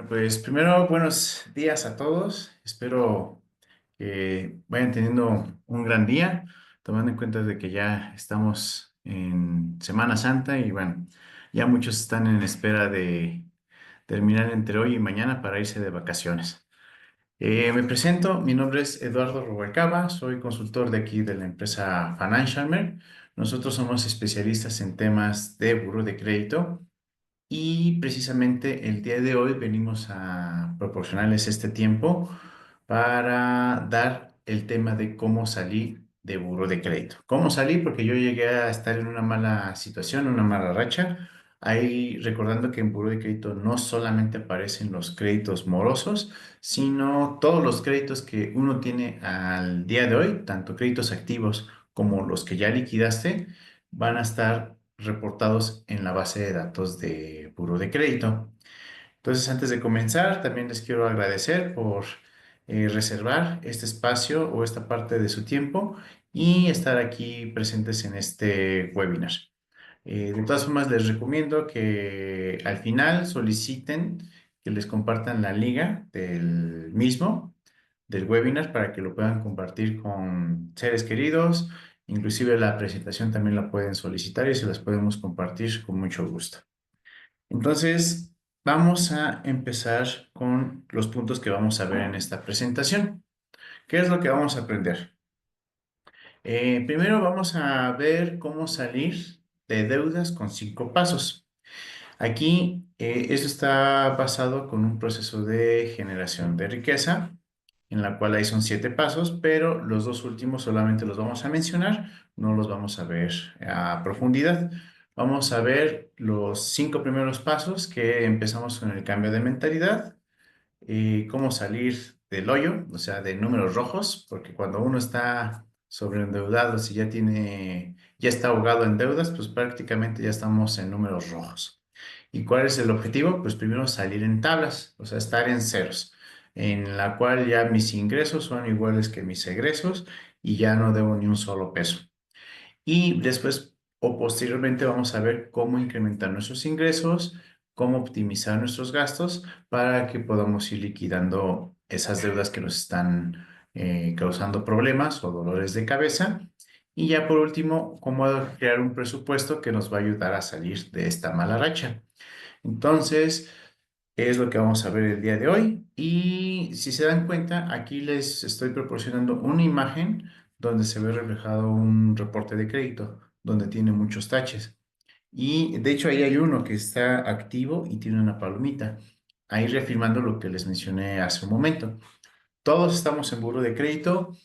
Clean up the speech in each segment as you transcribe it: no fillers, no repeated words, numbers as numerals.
Pues primero, buenos días a todos. Espero que vayan teniendo un gran día, tomando en cuenta de que ya estamos en Semana Santa y bueno, ya muchos están en espera de terminar entre hoy y mañana para irse de vacaciones. Me presento, mi nombre es Eduardo Rubalcaba, soy consultor de aquí de la empresa Financialmer. Nosotros somos especialistas en temas de buró de crédito. Y precisamente el día de hoy venimos a proporcionarles este tiempo para dar el tema de cómo salir de buró de crédito. ¿Cómo salir? Porque yo llegué a estar en una mala situación, una mala racha. Ahí recordando que en buró de crédito no solamente aparecen los créditos morosos, sino todos los créditos que uno tiene al día de hoy, tanto créditos activos como los que ya liquidaste, van a estar reportados en la base de datos de Buró de Crédito. Entonces, antes de comenzar, también les quiero agradecer por reservar este espacio o esta parte de su tiempo y estar aquí presentes en este webinar. De todas formas, les recomiendo que al final soliciten que les compartan la liga del mismo, del webinar, para que lo puedan compartir con seres queridos. Inclusive la presentación también la pueden solicitar y se las podemos compartir con mucho gusto. Entonces, vamos a empezar con los puntos que vamos a ver en esta presentación. ¿Qué es lo que vamos a aprender? Primero vamos a ver cómo salir de deudas con 5 pasos. Aquí, esto está basado con un proceso de generación de riqueza, en la cual ahí son 7 pasos, pero los dos últimos solamente los vamos a mencionar, no los vamos a ver a profundidad. Vamos a ver los 5 primeros pasos, que empezamos con el cambio de mentalidad, cómo salir del hoyo, o sea, de números rojos, porque cuando uno está sobreendeudado, si ya está ahogado en deudas, pues prácticamente ya estamos en números rojos. ¿Y cuál es el objetivo? Pues primero salir en tablas, o sea, estar en ceros, en la cual ya mis ingresos son iguales que mis egresos y ya no debo ni un solo peso. Y después o posteriormente vamos a ver cómo incrementar nuestros ingresos, cómo optimizar nuestros gastos para que podamos ir liquidando esas deudas que nos están causando problemas o dolores de cabeza. Y ya por último, cómo crear un presupuesto que nos va a ayudar a salir de esta mala racha. Entonces, es lo que vamos a ver el día de hoy. Y si se dan cuenta, aquí les estoy proporcionando una imagen donde se ve reflejado un reporte de crédito, donde tiene muchos taches. Y de hecho ahí hay uno que está activo y tiene una palomita, ahí reafirmando lo que les mencioné hace un momento. Todos estamos en buro de crédito.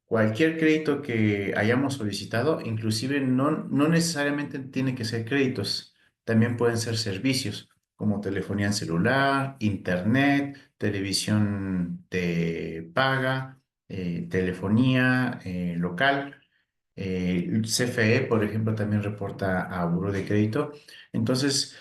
Cualquier crédito que hayamos solicitado, inclusive no necesariamente tiene que ser créditos, también pueden ser servicios como telefonía en celular, internet, televisión de paga, telefonía local. CFE, por ejemplo, también reporta a Buró de Crédito. Entonces,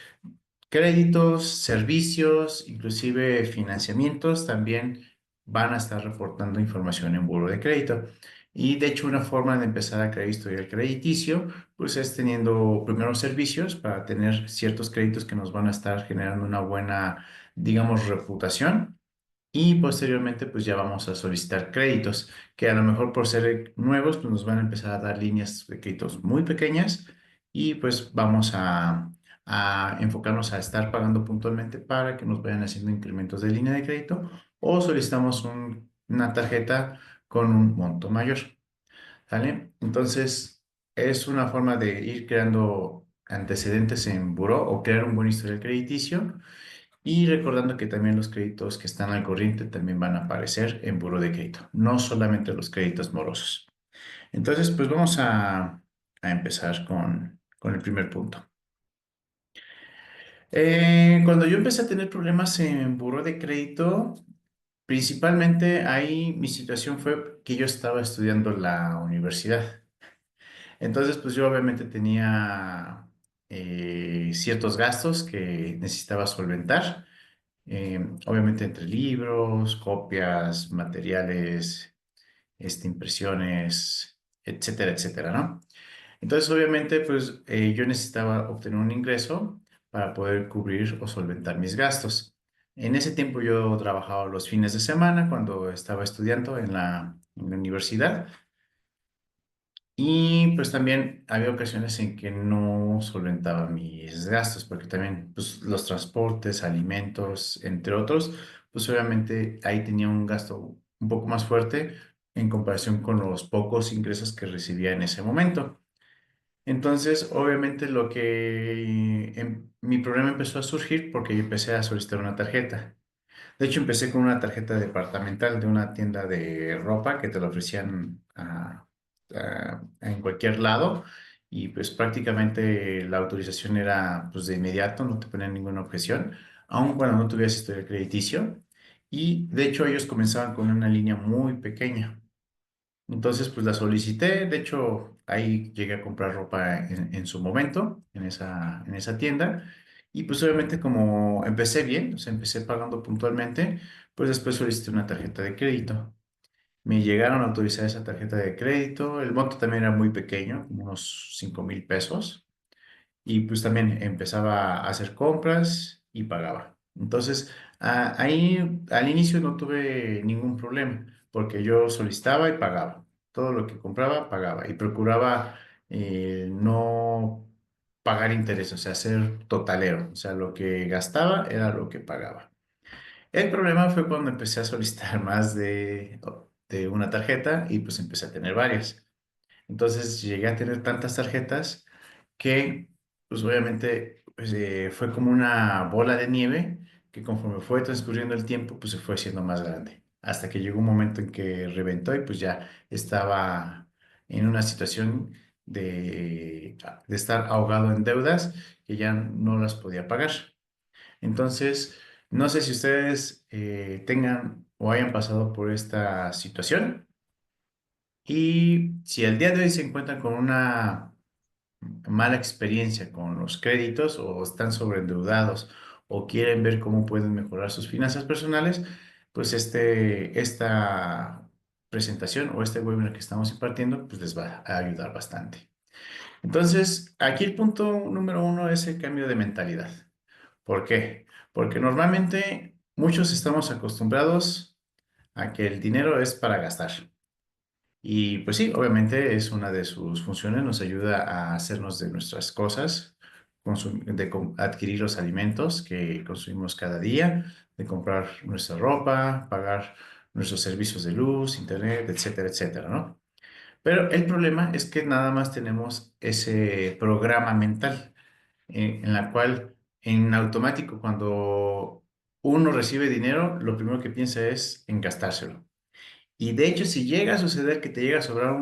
créditos, servicios, inclusive financiamientos también van a estar reportando información en Buró de Crédito. Y de hecho, una forma de empezar a crear historial crediticio, pues es teniendo primero servicios para tener ciertos créditos que nos van a estar generando una buena, digamos, reputación. Y posteriormente, pues ya vamos a solicitar créditos, que a lo mejor por ser nuevos, pues nos van a empezar a dar líneas de créditos muy pequeñas y pues vamos a enfocarnos a estar pagando puntualmente para que nos vayan haciendo incrementos de línea de crédito o solicitamos una tarjeta con un monto mayor. ¿Sale? Entonces, es una forma de ir creando antecedentes en buró o crear un buen historial crediticio y recordando que también los créditos que están al corriente también van a aparecer en buró de crédito, no solamente los créditos morosos. Entonces, pues vamos a empezar con el primer punto. Cuando yo empecé a tener problemas en buró de crédito, principalmente ahí mi situación fue que yo estaba estudiando la universidad. Entonces, pues yo obviamente tenía ciertos gastos que necesitaba solventar. Obviamente entre libros, copias, materiales, impresiones, etcétera, etcétera, ¿no? Entonces, obviamente, pues yo necesitaba obtener un ingreso para poder cubrir o solventar mis gastos. En ese tiempo yo trabajaba los fines de semana cuando estaba estudiando en la universidad. Y pues también había ocasiones en que no solventaba mis gastos, porque también pues, los transportes, alimentos, entre otros, pues obviamente ahí tenía un gasto un poco más fuerte en comparación con los pocos ingresos que recibía en ese momento. Entonces, obviamente mi problema empezó a surgir porque yo empecé a solicitar una tarjeta. De hecho, empecé con una tarjeta departamental de una tienda de ropa que te la ofrecían en cualquier lado y pues prácticamente la autorización era pues de inmediato, no te ponían ninguna objeción, aun cuando no tuvieras historial crediticio. Y de hecho ellos comenzaban con una línea muy pequeña. Entonces, pues la solicité. De hecho, ahí llegué a comprar ropa en su momento, en esa tienda. Y pues obviamente como empecé bien, o sea, empecé pagando puntualmente, pues después solicité una tarjeta de crédito. Me llegaron a autorizar esa tarjeta de crédito. El monto también era muy pequeño, como unos 5,000 pesos y pues también empezaba a hacer compras y pagaba. Entonces, ahí al inicio no tuve ningún problema porque yo solicitaba y pagaba. Todo lo que compraba, pagaba y procuraba no pagar intereses, o sea, ser totalero. O sea, lo que gastaba era lo que pagaba. El problema fue cuando empecé a solicitar más de una tarjeta y pues empecé a tener varias. Entonces llegué a tener tantas tarjetas que, pues obviamente, fue como una bola de nieve que conforme fue transcurriendo el tiempo, pues se fue haciendo más grande. Hasta que llegó un momento en que reventó y pues ya estaba en una situación de estar ahogado en deudas que ya no las podía pagar. Entonces, no sé si ustedes tengan o hayan pasado por esta situación. Y si al día de hoy se encuentran con una mala experiencia con los créditos o están sobreendeudados o quieren ver cómo pueden mejorar sus finanzas personales, pues esta presentación o este webinar que estamos impartiendo, pues les va a ayudar bastante. Entonces, aquí el punto número uno es el cambio de mentalidad. ¿Por qué? Porque normalmente muchos estamos acostumbrados a que el dinero es para gastar. Y pues sí, obviamente es una de sus funciones, nos ayuda a hacernos de nuestras cosas, adquirir los alimentos que consumimos cada día, de comprar nuestra ropa, pagar nuestros servicios de luz, internet, etcétera, etcétera, ¿no? Pero el problema es que nada más tenemos ese programa mental en la cual en automático cuando uno recibe dinero, lo primero que piensa es en gastárselo. Y de hecho, si llega a suceder que te llega a sobrar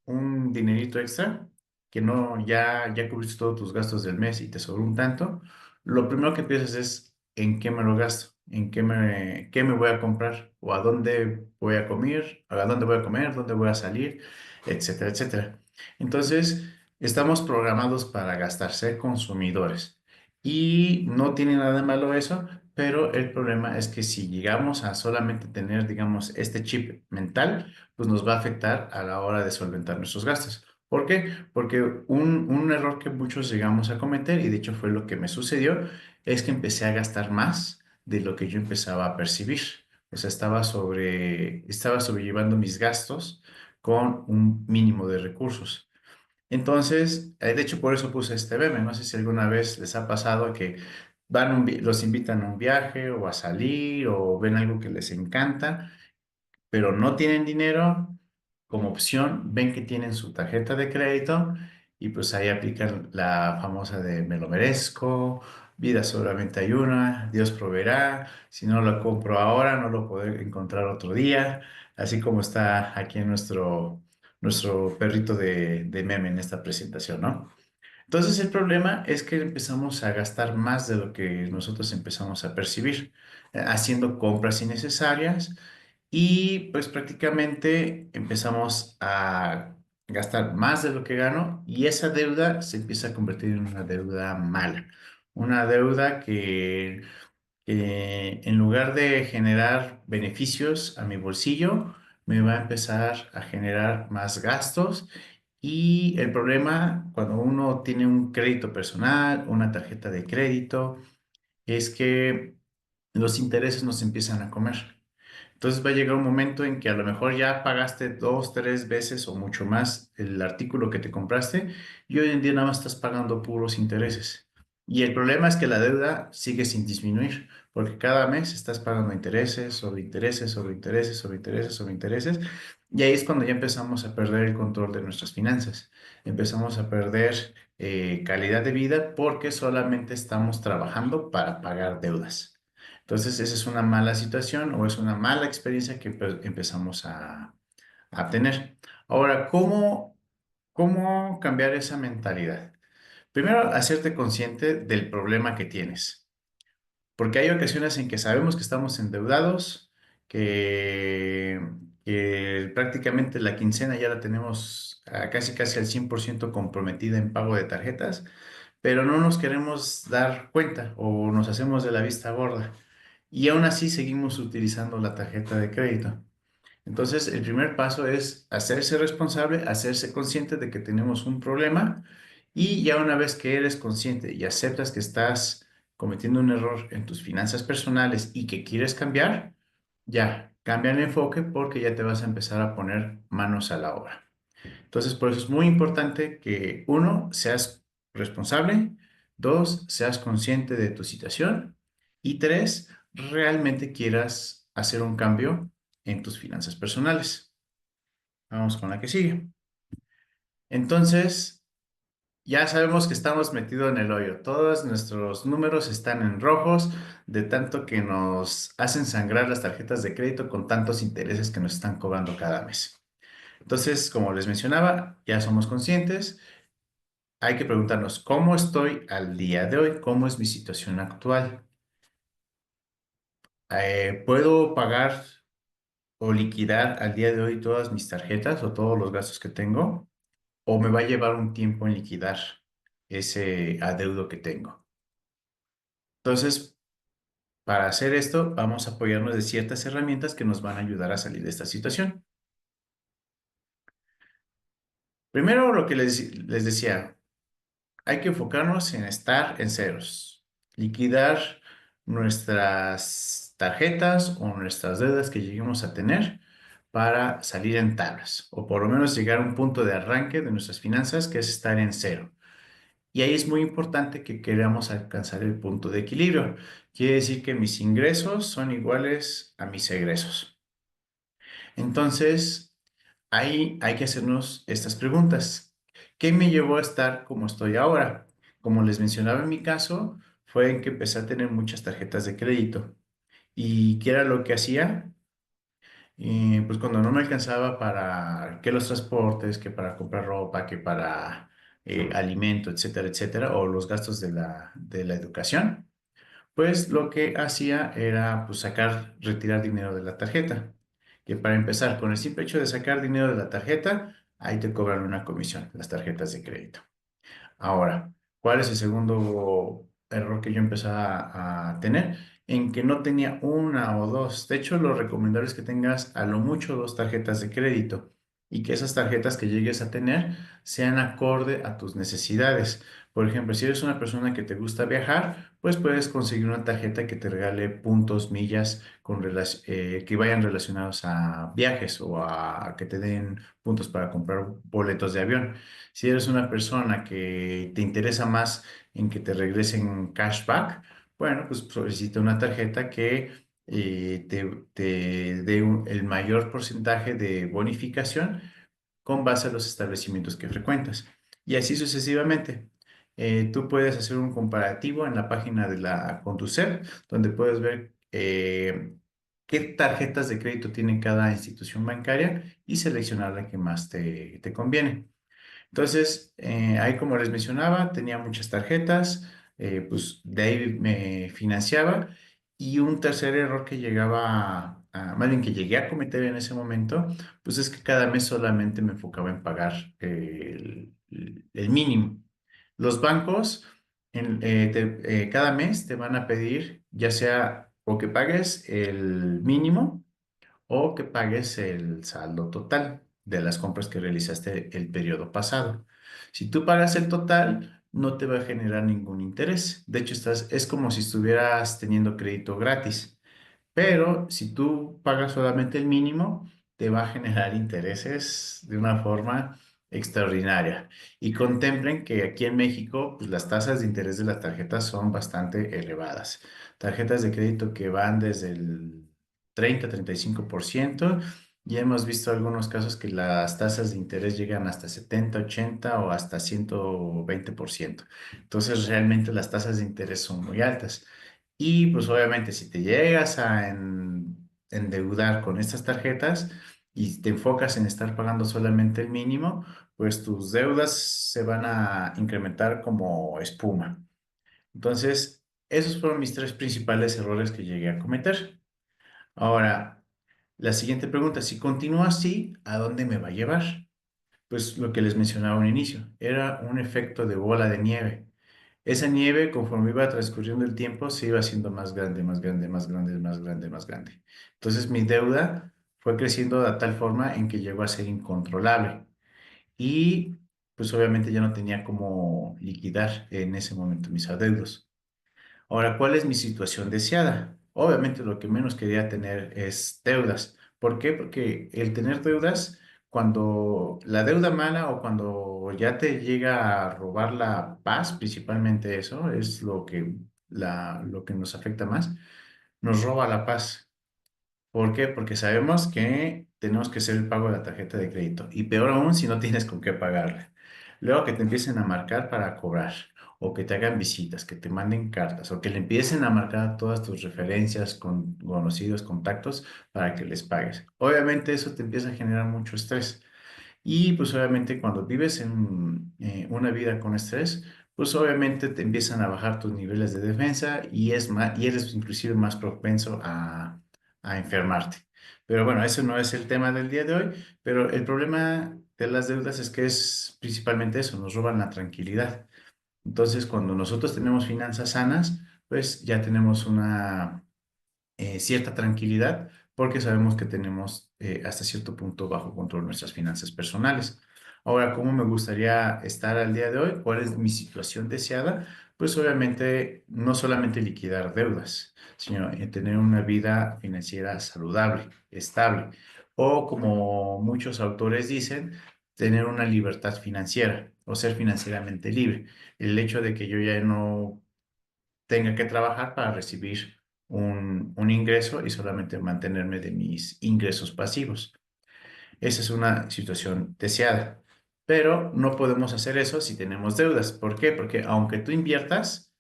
un dinerito extra, que no, ya cubriste todos tus gastos del mes y te sobró un tanto, lo primero que piensas es en qué me lo gasto, en qué me voy a comprar, o a dónde voy a comer, dónde voy a salir, etcétera, etcétera. Entonces, estamos programados para gastar, ser consumidores. Y no tiene nada de malo eso, pero el problema es que si llegamos a solamente tener, digamos, este chip mental, pues nos va a afectar a la hora de solventar nuestros gastos. ¿Por qué? Porque un error que muchos llegamos a cometer, y de hecho fue lo que me sucedió, es que empecé a gastar más de lo que yo empezaba a percibir. O sea, estaba sobrellevando mis gastos con un mínimo de recursos. Entonces, de hecho, por eso puse este meme. No sé si alguna vez les ha pasado que los invitan a un viaje o a salir o ven algo que les encanta, pero no tienen dinero. Como opción, ven que tienen su tarjeta de crédito y pues ahí aplican la famosa de me lo merezco, vida solamente hay una, Dios proveerá, si no lo compro ahora, no lo podré encontrar otro día, así como está aquí en nuestro perrito de meme en esta presentación, ¿no? Entonces el problema es que empezamos a gastar más de lo que nosotros empezamos a percibir, haciendo compras innecesarias y pues prácticamente empezamos a gastar más de lo que gano y esa deuda se empieza a convertir en una deuda mala, una deuda que en lugar de generar beneficios a mi bolsillo, me va a empezar a generar más gastos. Y el problema cuando uno tiene un crédito personal, una tarjeta de crédito, es que los intereses nos empiezan a comer. Entonces va a llegar un momento en que a lo mejor ya pagaste dos, tres veces o mucho más el artículo que te compraste y hoy en día nada más estás pagando puros intereses. Y el problema es que la deuda sigue sin disminuir, porque cada mes estás pagando intereses sobre intereses, sobre intereses, sobre intereses, sobre intereses. Y ahí es cuando ya empezamos a perder el control de nuestras finanzas. Empezamos a perder calidad de vida porque solamente estamos trabajando para pagar deudas. Entonces, esa es una mala situación o es una mala experiencia que empezamos a tener. Ahora, ¿cómo cambiar esa mentalidad? Primero, hacerte consciente del problema que tienes, porque hay ocasiones en que sabemos que estamos endeudados, que, que prácticamente la quincena ya la tenemos casi casi al 100% comprometida en pago de tarjetas, pero no nos queremos dar cuenta o nos hacemos de la vista gorda y aún así seguimos utilizando la tarjeta de crédito. Entonces, el primer paso es hacerse responsable, hacerse consciente de que tenemos un problema y ya una vez que eres consciente y aceptas que estás cometiendo un error en tus finanzas personales y que quieres cambiar, ya cambia el enfoque porque ya te vas a empezar a poner manos a la obra. Entonces, por eso es muy importante que uno, seas responsable, dos, seas consciente de tu situación y tres, realmente quieras hacer un cambio en tus finanzas personales. Vamos con la que sigue. Entonces, ya sabemos que estamos metidos en el hoyo. Todos nuestros números están en rojos de tanto que nos hacen sangrar las tarjetas de crédito con tantos intereses que nos están cobrando cada mes. Entonces, como les mencionaba, ya somos conscientes. Hay que preguntarnos, ¿cómo estoy al día de hoy? ¿Cómo es mi situación actual? ¿Puedo pagar o liquidar al día de hoy todas mis tarjetas o todos los gastos que tengo? ¿O me va a llevar un tiempo en liquidar ese adeudo que tengo? Entonces, para hacer esto, vamos a apoyarnos de ciertas herramientas que nos van a ayudar a salir de esta situación. Primero, lo que les decía, hay que enfocarnos en estar en ceros, liquidar nuestras tarjetas o nuestras deudas que lleguemos a tener para salir en tablas o por lo menos llegar a un punto de arranque de nuestras finanzas que es estar en cero. Y ahí es muy importante que queramos alcanzar el punto de equilibrio. Quiere decir que mis ingresos son iguales a mis egresos. Entonces, ahí hay que hacernos estas preguntas. ¿Qué me llevó a estar como estoy ahora? Como les mencionaba en mi caso, fue en que empecé a tener muchas tarjetas de crédito. ¿Y qué era lo que hacía? Pues cuando no me alcanzaba para que los transportes, que para comprar ropa, que para alimento, etcétera, etcétera, o los gastos de la educación, pues lo que hacía era pues retirar dinero de la tarjeta. Que para empezar, con el simple hecho de sacar dinero de la tarjeta, ahí te cobran una comisión, las tarjetas de crédito. Ahora, ¿cuál es el segundo error que yo empecé a tener? En que no tenía una o dos. De hecho, lo recomendable es que tengas a lo mucho dos tarjetas de crédito y que esas tarjetas que llegues a tener sean acorde a tus necesidades. Por ejemplo, si eres una persona que te gusta viajar, pues puedes conseguir una tarjeta que te regale puntos, millas que vayan relacionados a viajes o a que te den puntos para comprar boletos de avión. Si eres una persona que te interesa más en que te regresen cashback, bueno, pues solicita una tarjeta que te dé el mayor porcentaje de bonificación con base a los establecimientos que frecuentas. Y así sucesivamente. Tú puedes hacer un comparativo en la página de la Conducef, donde puedes ver qué tarjetas de crédito tiene cada institución bancaria y seleccionar la que más te conviene. Entonces, ahí como les mencionaba, tenía muchas tarjetas, pues de ahí me financiaba. Y un tercer error que más bien que llegué a cometer en ese momento, pues es que cada mes solamente me enfocaba en pagar el mínimo. Los bancos cada mes te van a pedir ya sea o que pagues el mínimo o que pagues el saldo total de las compras que realizaste el periodo pasado. Si tú pagas el total, no te va a generar ningún interés. De hecho, es como si estuvieras teniendo crédito gratis. Pero si tú pagas solamente el mínimo, te va a generar intereses de una forma extraordinaria. Y contemplen que aquí en México, pues, las tasas de interés de las tarjetas son bastante elevadas. Tarjetas de crédito que van desde el 30-35%. Y hemos visto algunos casos que las tasas de interés llegan hasta 70, 80 o hasta 120%. Entonces, realmente las tasas de interés son muy altas. Y pues obviamente si te llegas a endeudar con estas tarjetas y te enfocas en estar pagando solamente el mínimo, pues tus deudas se van a incrementar como espuma. Entonces, esos fueron mis tres principales errores que llegué a cometer. Ahora, la siguiente pregunta, si continúo así, ¿a dónde me va a llevar? Pues lo que les mencionaba al inicio, era un efecto de bola de nieve. Esa nieve, conforme iba transcurriendo el tiempo, se iba haciendo más grande, más grande, más grande, más grande, más grande. Entonces mi deuda fue creciendo de tal forma en que llegó a ser incontrolable. Y pues obviamente ya no tenía cómo liquidar en ese momento mis adeudos. Ahora, ¿cuál es mi situación deseada? Obviamente lo que menos quería tener es deudas. ¿Por qué? Porque el tener deudas, cuando la deuda mala o cuando ya te llega a robar la paz, principalmente eso es lo que nos afecta más, nos roba la paz. ¿Por qué? Porque sabemos que tenemos que hacer el pago de la tarjeta de crédito y peor aún si no tienes con qué pagarla. Luego que te empiecen a marcar para cobrar o que te hagan visitas, que te manden cartas o que le empiecen a marcar todas tus referencias con conocidos, contactos para que les pagues. Obviamente eso te empieza a generar mucho estrés. Y pues obviamente cuando vives en una vida con estrés, pues obviamente te empiezan a bajar tus niveles de defensa y, y eres inclusive más propenso a enfermarte. Pero bueno, eso no es el tema del día de hoy, pero el problema de las deudas es que es principalmente eso, nos roban la tranquilidad. Entonces, cuando nosotros tenemos finanzas sanas, pues ya tenemos una cierta tranquilidad porque sabemos que tenemos hasta cierto punto bajo control nuestras finanzas personales. Ahora, ¿cómo me gustaría estar al día de hoy? ¿Cuál es mi situación deseada? Pues obviamente no solamente liquidar deudas, sino tener una vida financiera saludable, estable, o como muchos autores dicen, tener una libertad financiera o ser financieramente libre. El hecho de que yo ya no tenga que trabajar para recibir un ingreso y solamente mantenerme de mis ingresos pasivos. Esa es una situación deseada. Pero no podemos hacer eso si tenemos deudas. ¿Por qué? Porque aunque tú inviertas,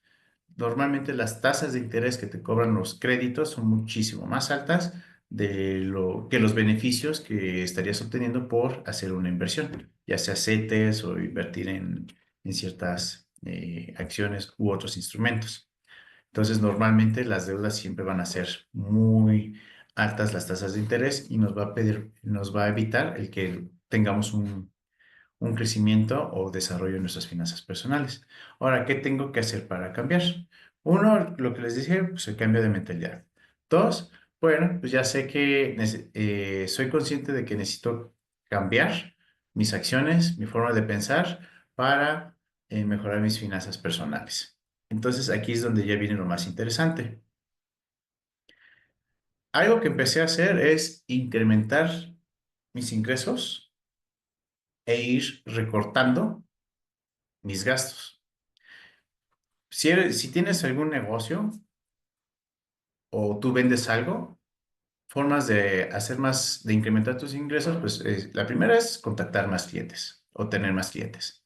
normalmente las tasas de interés que te cobran los créditos son muchísimo más altas de lo que los beneficios que estarías obteniendo por hacer una inversión, ya sea CETES o invertir en ciertas acciones u otros instrumentos. Entonces, normalmente las deudas siempre van a ser muy altas las tasas de interés y nos va a evitar el que tengamos un crecimiento o desarrollo en nuestras finanzas personales. Ahora, ¿qué tengo que hacer para cambiar? Uno, lo que les dije, pues el cambio de mentalidad. Dos, bueno, pues ya sé que soy consciente de que necesito cambiar mis acciones, mi forma de pensar para mejorar mis finanzas personales. Entonces, aquí es donde ya viene lo más interesante. Algo que empecé a hacer es incrementar mis ingresos e ir recortando mis gastos. Si tienes algún negocio o tú vendes algo, formas de hacer más, de incrementar tus ingresos, pues la primera es contactar más clientes o tener más clientes.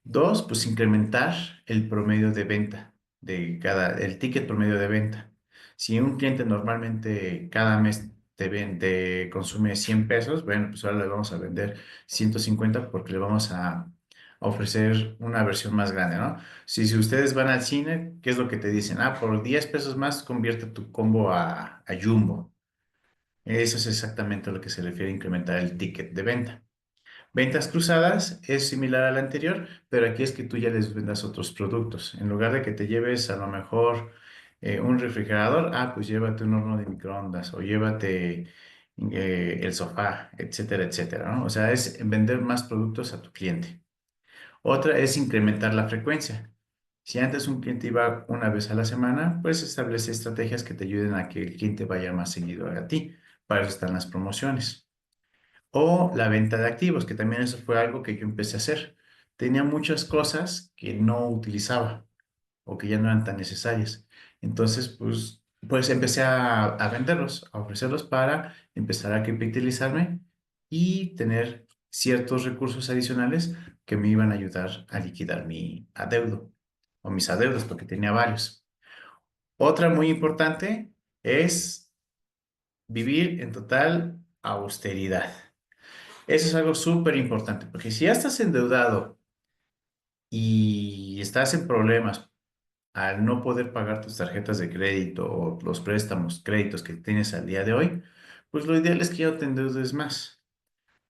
Dos, pues incrementar el promedio de venta el ticket promedio de venta. Si un cliente normalmente cada mes te consume 100 pesos, bueno, pues ahora le vamos a vender 150 porque le vamos a ofrecer una versión más grande, ¿no? Si ustedes van al cine, ¿qué es lo que te dicen? Ah, por 10 pesos más convierte tu combo a Jumbo. Eso es exactamente a lo que se refiere a incrementar el ticket de venta. Ventas cruzadas es similar a la anterior, pero aquí es que tú ya les vendas otros productos. En lugar de que te lleves a lo mejor un refrigerador, ah, pues llévate un horno de microondas o llévate el sofá, etcétera, etcétera, ¿no? O sea, es vender más productos a tu cliente. Otra es incrementar la frecuencia. Si antes un cliente iba una vez a la semana, pues establece estrategias que te ayuden a que el cliente vaya más seguido a ti. Para eso están las promociones. O la venta de activos, que también eso fue algo que yo empecé a hacer. Tenía muchas cosas que no utilizaba o que ya no eran tan necesarias. Entonces, pues empecé a venderlos, a ofrecerlos para empezar a capitalizarme y tener ciertos recursos adicionales que me iban a ayudar a liquidar mi adeudo o mis adeudos, porque tenía varios. Otra muy importante es vivir en total austeridad. Eso es algo súper importante, porque si ya estás endeudado y estás en problemas al no poder pagar tus tarjetas de crédito o los préstamos, créditos que tienes al día de hoy, pues lo ideal es que ya no te endeudes más.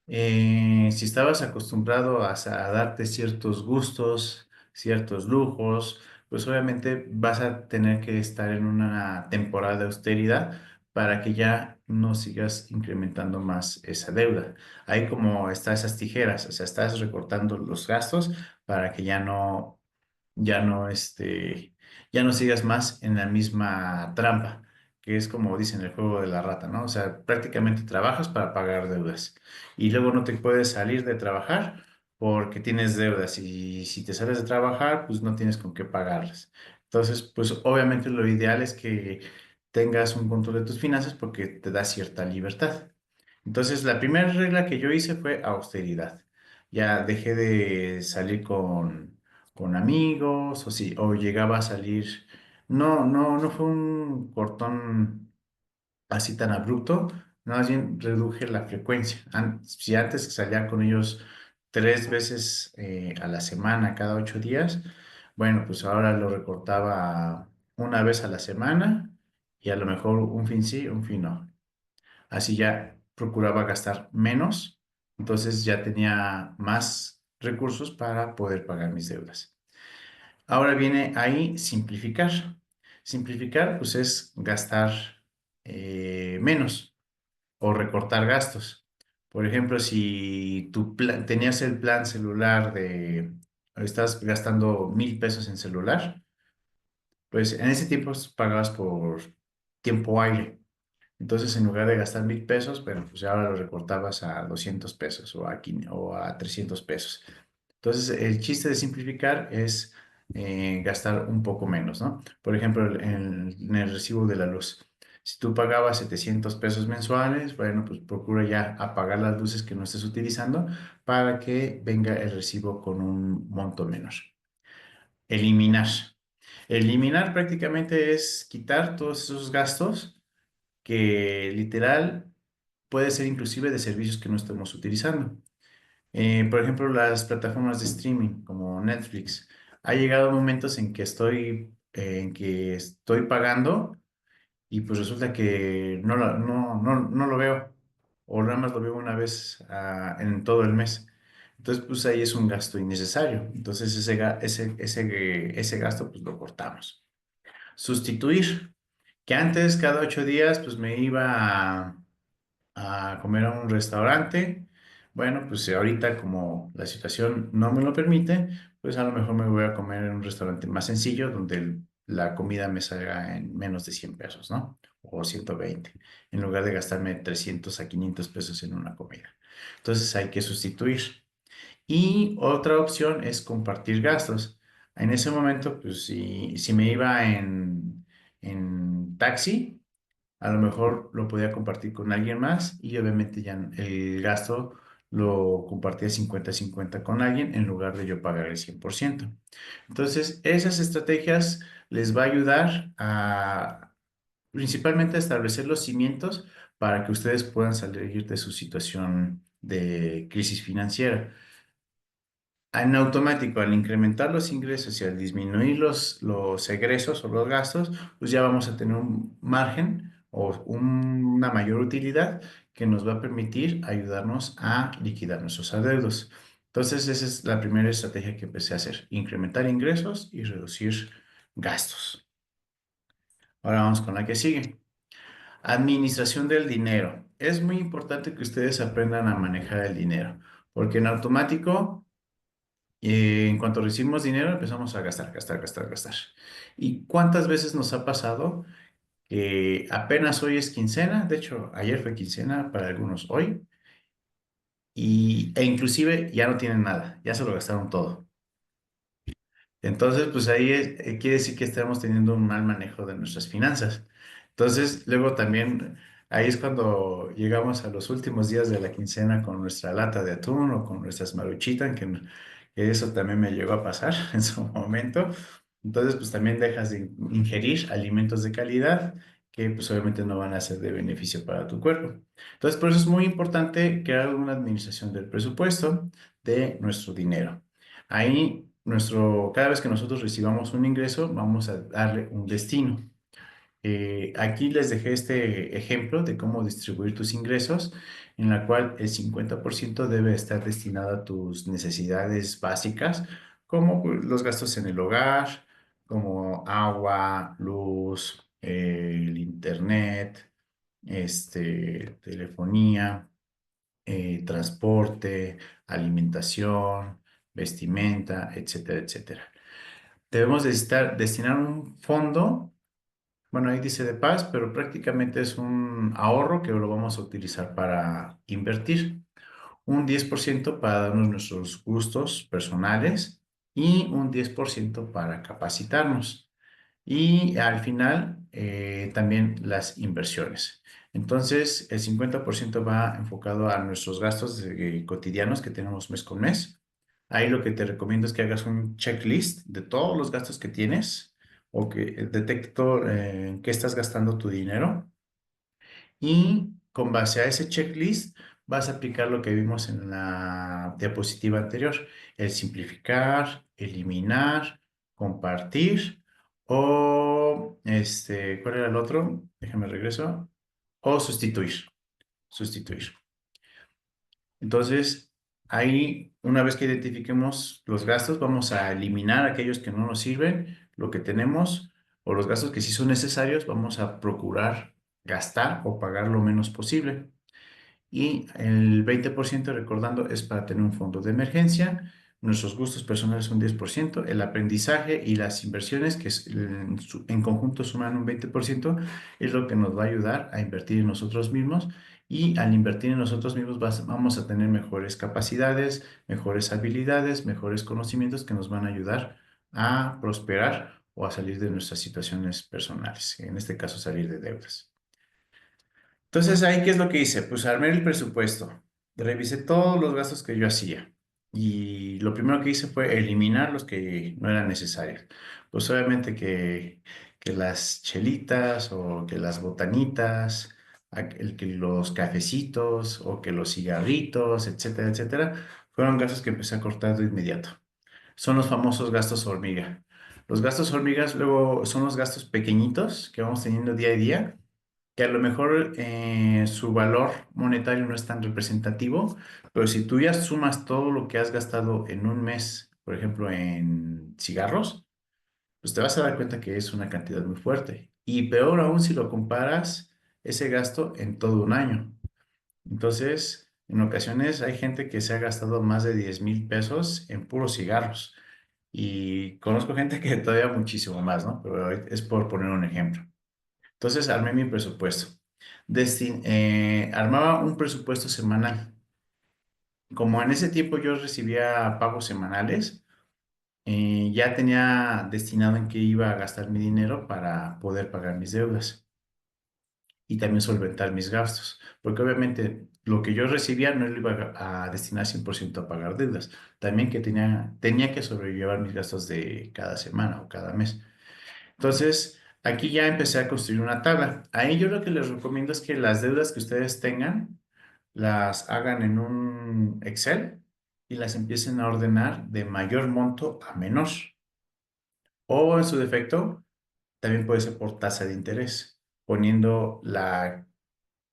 Si estabas acostumbrado a darte ciertos gustos, ciertos lujos, pues obviamente vas a tener que estar en una temporada de austeridad para que ya no sigas incrementando más esa deuda. Ahí como está esas tijeras, o sea, estás recortando los gastos para que ya no sigas más en la misma trampa, que es como dicen el juego de la rata, ¿no? O sea, prácticamente trabajas para pagar deudas y luego no te puedes salir de trabajar porque tienes deudas y si te sales de trabajar, pues no tienes con qué pagarlas. Entonces, pues obviamente lo ideal es que tengas un control de tus finanzas porque te da cierta libertad. Entonces, la primera regla que yo hice fue austeridad. Ya dejé de salir con amigos o si o llegaba a salir. No fue un cortón así tan abrupto, no, más bien reduje la frecuencia. Si antes salía con ellos 3 veces a la semana, cada 8 días, bueno, pues ahora lo recortaba a una vez a la semana y a lo mejor un fin sí, un fin no. Así ya procuraba gastar menos, entonces ya tenía más recursos para poder pagar mis deudas. Ahora viene ahí simplificar. Simplificar, pues es gastar menos o recortar gastos. Por ejemplo, si tenías el plan celular estás gastando 1,000 pesos en celular, pues en ese tiempo pagabas por tiempo aire. Entonces, en lugar de gastar 1,000 pesos, bueno, pues ahora lo recortabas a 200 pesos o a 300 pesos. Entonces, el chiste de simplificar es gastar un poco menos, ¿no? Por ejemplo, en el recibo de la luz. Si tú pagabas 700 pesos mensuales, bueno, pues procura ya apagar las luces que no estés utilizando para que venga el recibo con un monto menor. Eliminar. Eliminar prácticamente es quitar todos esos gastos que literal puede ser inclusive de servicios que no estemos utilizando. Por ejemplo, las plataformas de streaming como Netflix. Ha llegado momentos en que estoy pagando y pues resulta que no lo veo o nada más lo veo una vez en todo el mes. Entonces, pues ahí es un gasto innecesario. Entonces, ese gasto pues lo cortamos. Sustituir, que antes cada 8 días pues me iba a comer a un restaurante. Bueno, pues ahorita como la situación no me lo permite, pues a lo mejor me voy a comer en un restaurante más sencillo donde la comida me salga en menos de 100 pesos, ¿no? O 120, en lugar de gastarme 300 a 500 pesos en una comida. Entonces hay que sustituir. Y otra opción es compartir gastos. En ese momento, pues si me iba en taxi, a lo mejor lo podía compartir con alguien más y obviamente ya el gasto lo compartía 50-50 con alguien en lugar de yo pagar el 100%. Entonces, esas estrategias les va a ayudar a principalmente a establecer los cimientos para que ustedes puedan salir de su situación de crisis financiera. En automático, al incrementar los ingresos y al disminuir los egresos o los gastos, pues ya vamos a tener un margen o una mayor utilidad que nos va a permitir ayudarnos a liquidar nuestros adeudos. Entonces, esa es la primera estrategia que empecé a hacer, incrementar ingresos y reducir gastos. Ahora vamos con la que sigue. Administración del dinero. Es muy importante que ustedes aprendan a manejar el dinero, porque en automático En cuanto recibimos dinero, empezamos a gastar, gastar, gastar, gastar. ¿Y cuántas veces nos ha pasado que apenas hoy es quincena? De hecho, ayer fue quincena para algunos hoy, e inclusive ya no tienen nada, ya se lo gastaron todo. Entonces, pues ahí quiere decir que estamos teniendo un mal manejo de nuestras finanzas. Entonces, luego también, ahí es cuando llegamos a los últimos días de la quincena con nuestra lata de atún o con nuestras maruchitas, que eso también me llegó a pasar en su momento. Entonces, pues también dejas de ingerir alimentos de calidad que pues obviamente no van a ser de beneficio para tu cuerpo. Entonces, por eso es muy importante crear una administración del presupuesto de nuestro dinero. Ahí, cada vez que nosotros recibamos un ingreso, vamos a darle un destino. Aquí les dejé este ejemplo de cómo distribuir tus ingresos, en la cual el 50% debe estar destinado a tus necesidades básicas, como pues, los gastos en el hogar, como agua, luz, el internet, telefonía, transporte, alimentación, vestimenta, etcétera, etcétera. Debemos destinar un fondo, bueno, ahí dice de paz, pero prácticamente es un ahorro que lo vamos a utilizar para invertir. Un 10% para darnos nuestros gustos personales y un 10% para capacitarnos. Y al final, también las inversiones. Entonces, el 50% va enfocado a nuestros gastos cotidianos que tenemos mes con mes. Ahí lo que te recomiendo es que hagas un checklist de todos los gastos que tienes o que detecte en qué estás gastando tu dinero, y con base a ese checklist vas a aplicar lo que vimos en la diapositiva anterior: el simplificar, eliminar, compartir o ¿cuál era el otro? Déjame regreso. O sustituir. Sustituir. Entonces, ahí, una vez que identifiquemos los gastos, vamos a eliminar aquellos que no nos sirven, lo que tenemos, o los gastos que sí son necesarios, vamos a procurar gastar o pagar lo menos posible. Y el 20%, recordando, es para tener un fondo de emergencia. Nuestros gustos personales un 10%. El aprendizaje y las inversiones, que en conjunto suman un 20%, es lo que nos va a ayudar a invertir en nosotros mismos. Y al invertir en nosotros mismos vamos a tener mejores capacidades, mejores habilidades, mejores conocimientos que nos van a ayudar a prosperar o a salir de nuestras situaciones personales, en este caso salir de deudas. Entonces, ahí, ¿qué es lo que hice? Pues armé el presupuesto, revisé todos los gastos que yo hacía y lo primero que hice fue eliminar los que no eran necesarios. Pues obviamente que las chelitas o que las botanitas, que los cafecitos o que los cigarritos, etcétera, etcétera, fueron gastos que empecé a cortar de inmediato. Son los famosos gastos hormiga. Los gastos hormigas luego son los gastos pequeñitos que vamos teniendo día a día, que a lo mejor su valor monetario no es tan representativo, pero si tú ya sumas todo lo que has gastado en un mes, por ejemplo, en cigarros, pues te vas a dar cuenta que es una cantidad muy fuerte. Y peor aún si lo comparas ese gasto en todo un año. Entonces, en ocasiones hay gente que se ha gastado más de 10,000 pesos en puros cigarros. Y conozco gente que todavía muchísimo más, ¿no? Pero es por poner un ejemplo. Entonces armé mi presupuesto. Armaba un presupuesto semanal. Como en ese tiempo yo recibía pagos semanales, ya tenía destinado en qué iba a gastar mi dinero para poder pagar mis deudas y también solventar mis gastos. Porque obviamente lo que yo recibía no lo iba a destinar 100% a pagar deudas. También que tenía que sobrellevar mis gastos de cada semana o cada mes. Entonces, aquí ya empecé a construir una tabla. Ahí yo lo que les recomiendo es que las deudas que ustedes tengan las hagan en un Excel y las empiecen a ordenar de mayor monto a menor. O en su defecto, también puede ser por tasa de interés, poniendo la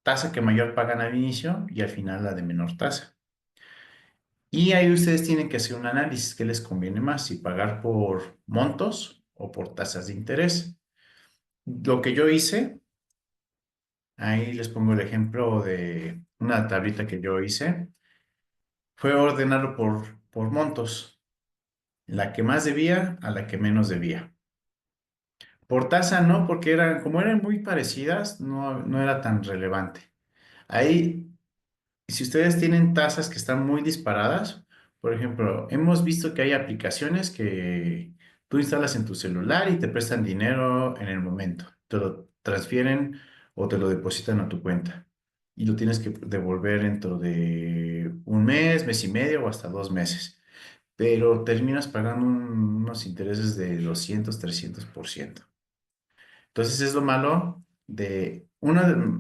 tasa que mayor pagan al inicio y al final la de menor tasa. Y ahí ustedes tienen que hacer un análisis: qué les conviene más, si pagar por montos o por tasas de interés. Lo que yo hice, ahí les pongo el ejemplo de una tablita que yo hice, fue ordenarlo por montos. la que más debía a la que menos debía. Por tasa no, porque eran, como eran muy parecidas, no era tan relevante. Ahí, si ustedes tienen tasas que están muy disparadas, por ejemplo, hemos visto que hay aplicaciones que tú instalas en tu celular y te prestan dinero en el momento. Te lo transfieren o te lo depositan a tu cuenta. Y lo tienes que devolver dentro de un mes, mes y medio o hasta 2 meses. Pero terminas pagando unos intereses de 200, 300%. Entonces es lo malo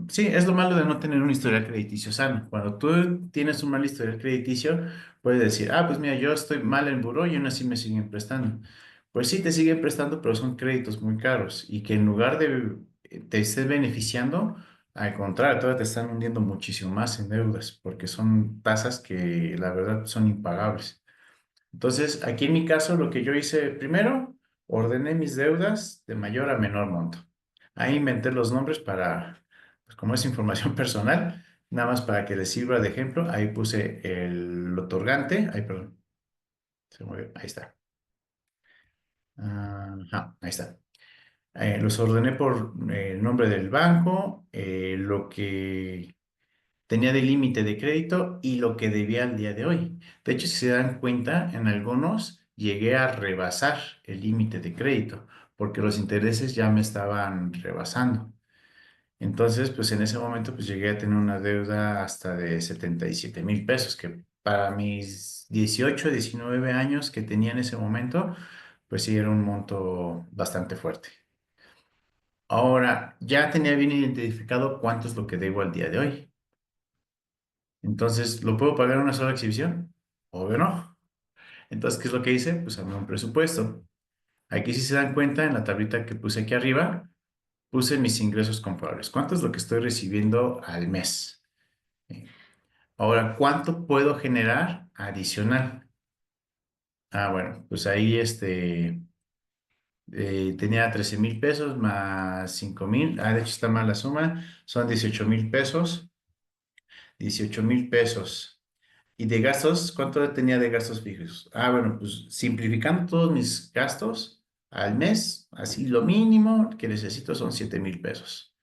sí, es lo malo de no tener un historial crediticio sano. Cuando tú tienes un mal historial crediticio, puedes decir, ah, pues mira, yo estoy mal en buró y aún así me siguen prestando. Pues sí, te siguen prestando, pero son créditos muy caros y que en lugar de te estés beneficiando, al contrario, todavía te están hundiendo muchísimo más en deudas porque son tasas que la verdad son impagables. Entonces, aquí en mi caso, lo que yo hice primero, ordené mis deudas de mayor a menor monto. Ahí inventé los nombres para, pues como es información personal, nada más para que les sirva de ejemplo, ahí puse el otorgante, ahí, perdón, se mueve, ahí está. Ajá, ahí está. Los ordené por el nombre del banco, lo que tenía de límite de crédito y lo que debía al día de hoy. De hecho, si se dan cuenta, en algunos llegué a rebasar el límite de crédito porque los intereses ya me estaban rebasando. Entonces, pues en ese momento, pues llegué a tener una deuda hasta de 77,000 pesos, que para mis 18, 19 años que tenía en ese momento, pues sí era un monto bastante fuerte. Ahora, ya tenía bien identificado cuánto es lo que debo al día de hoy. Entonces, ¿lo puedo pagar en una sola exhibición? Obvio no. Entonces, ¿qué es lo que hice? Pues armé un presupuesto. Aquí si se dan cuenta, en la tablita que puse aquí arriba, puse mis ingresos comprobables. ¿Cuánto es lo que estoy recibiendo al mes? Eh, Ahora, ¿cuánto puedo generar adicional? Ah, bueno, pues ahí tenía 13,000 pesos más 5,000. Ah, de hecho está mal la suma. Son 18,000 pesos. 18,000 pesos. ¿Y de gastos? ¿Cuánto tenía de gastos fijos? Ah, bueno, pues simplificando todos mis gastos al mes, así lo mínimo que necesito son 7,000 pesos.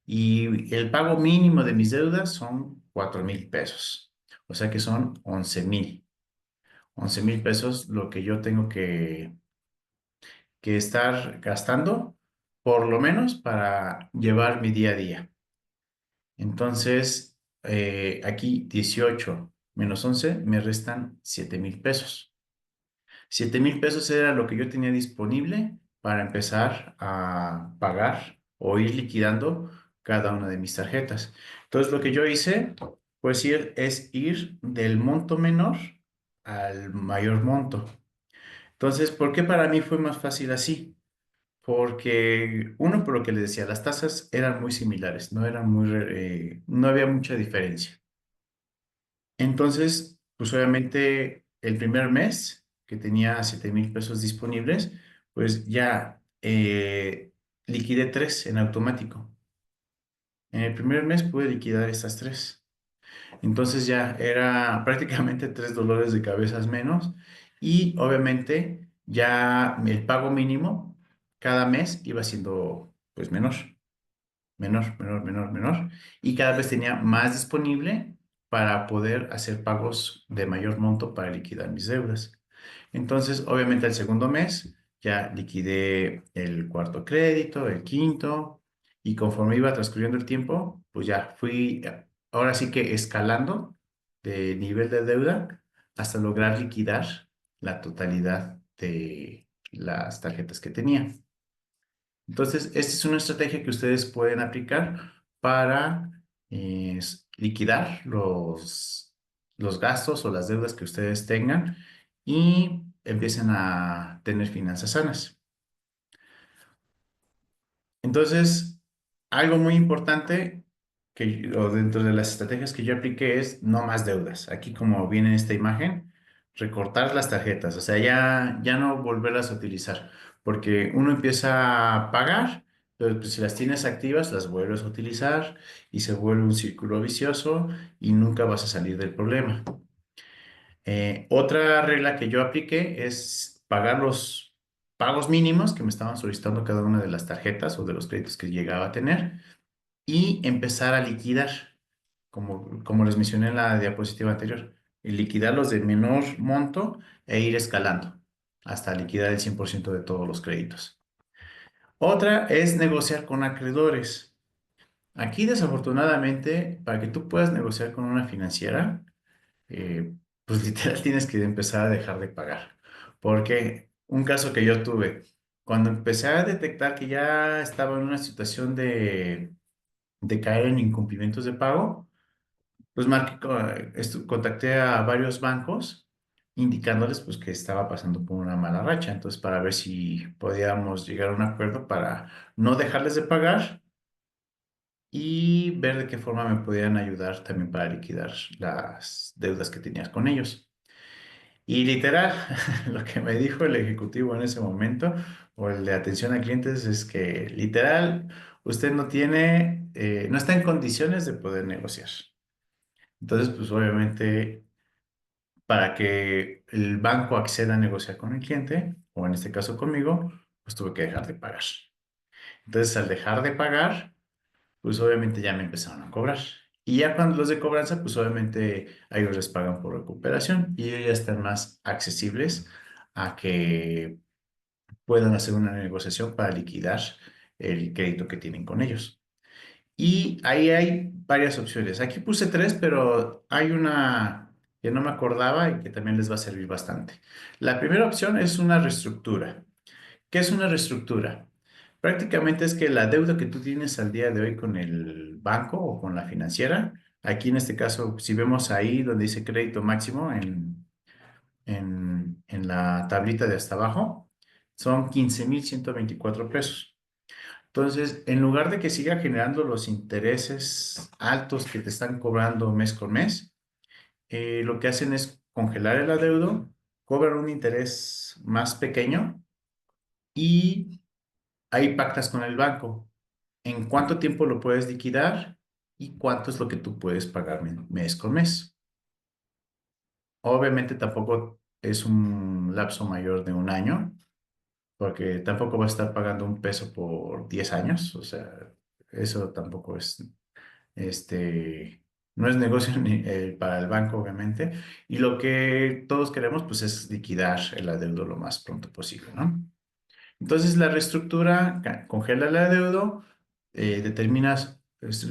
Y el pago mínimo de mis deudas son 4,000 pesos. O sea que son 11,000. 11,000 pesos lo que yo tengo que estar gastando, por lo menos para llevar mi día a día. Entonces, aquí 18 menos 11 me restan 7,000 pesos. 7,000 pesos era lo que yo tenía disponible para empezar a pagar o ir liquidando cada una de mis tarjetas. Entonces, lo que yo hice, pues es ir del monto menor al mayor monto. Entonces, ¿por qué para mí fue más fácil así? Porque uno, por lo que les decía, las tasas eran muy similares, no había mucha diferencia. Entonces, pues obviamente el primer mes que tenía 7,000 pesos disponibles, pues ya liquidé tres en automático. En el primer mes pude liquidar estas tres. Entonces ya era prácticamente tres dolores de cabezas menos y obviamente ya el pago mínimo cada mes iba siendo pues menor. Menor, menor, menor, menor. Y cada vez tenía más disponible para poder hacer pagos de mayor monto para liquidar mis deudas. Entonces, obviamente, el segundo mes ya liquidé el cuarto crédito, el quinto, y conforme iba transcurriendo el tiempo, pues ya fui, ahora sí que escalando de nivel de deuda hasta lograr liquidar la totalidad de las tarjetas que tenía. Entonces, esta es una estrategia que ustedes pueden aplicar para liquidar los gastos o las deudas que ustedes tengan y empiecen a tener finanzas sanas. Entonces, algo muy importante o dentro de las estrategias que yo apliqué es no más deudas. Aquí, como viene en esta imagen, recortar las tarjetas, o sea, ya no volverlas a utilizar, porque uno empieza a pagar, pero pues, si las tienes activas, las vuelves a utilizar y se vuelve un círculo vicioso y nunca vas a salir del problema. Otra regla que yo apliqué es pagar los pagos mínimos que me estaban solicitando cada una de las tarjetas o de los créditos que llegaba a tener y empezar a liquidar, como les mencioné en la diapositiva anterior, y liquidar los de menor monto e ir escalando hasta liquidar el 100% de todos los créditos. Otra es negociar con acreedores. Aquí, desafortunadamente, para que tú puedas negociar con una financiera, pues literal tienes que empezar a dejar de pagar. Porque un caso que yo tuve, cuando empecé a detectar que ya estaba en una situación de caer en incumplimientos de pago, pues contacté a varios bancos indicándoles pues que estaba pasando por una mala racha. Entonces, para ver si podíamos llegar a un acuerdo para no dejarles de pagar y ver de qué forma me podían ayudar también para liquidar las deudas que tenías con ellos. Y literal, lo que me dijo el ejecutivo en ese momento, o el de atención a clientes, es que literal, usted no está en condiciones de poder negociar. Entonces, pues obviamente, para que el banco acceda a negociar con el cliente, o en este caso conmigo, pues tuve que dejar de pagar. Entonces, al dejar de pagar, pues obviamente ya me empezaron a cobrar. Y ya cuando los de cobranza, pues obviamente a ellos les pagan por recuperación y ellos ya están más accesibles a que puedan hacer una negociación para liquidar el crédito que tienen con ellos. Y ahí hay varias opciones. Aquí puse tres, pero hay una que no me acordaba y que también les va a servir bastante. La primera opción es una reestructura. ¿Qué es una reestructura? Prácticamente es que la deuda que tú tienes al día de hoy con el banco o con la financiera, aquí en este caso, si vemos ahí donde dice crédito máximo en la tablita de hasta abajo, son 15,124 pesos. Entonces, en lugar de que siga generando los intereses altos que te están cobrando mes con mes, lo que hacen es congelar el adeudo, cobran un interés más pequeño y ahí pactas con el banco en cuánto tiempo lo puedes liquidar y cuánto es lo que tú puedes pagar mes con mes. Obviamente tampoco es un lapso mayor de un año, porque tampoco vas a estar pagando un peso por 10 años, o sea, eso tampoco es, no es negocio para el banco, obviamente, y lo que todos queremos, pues, es liquidar el adeudo lo más pronto posible, ¿no? Entonces la reestructura congela el adeudo, determinas,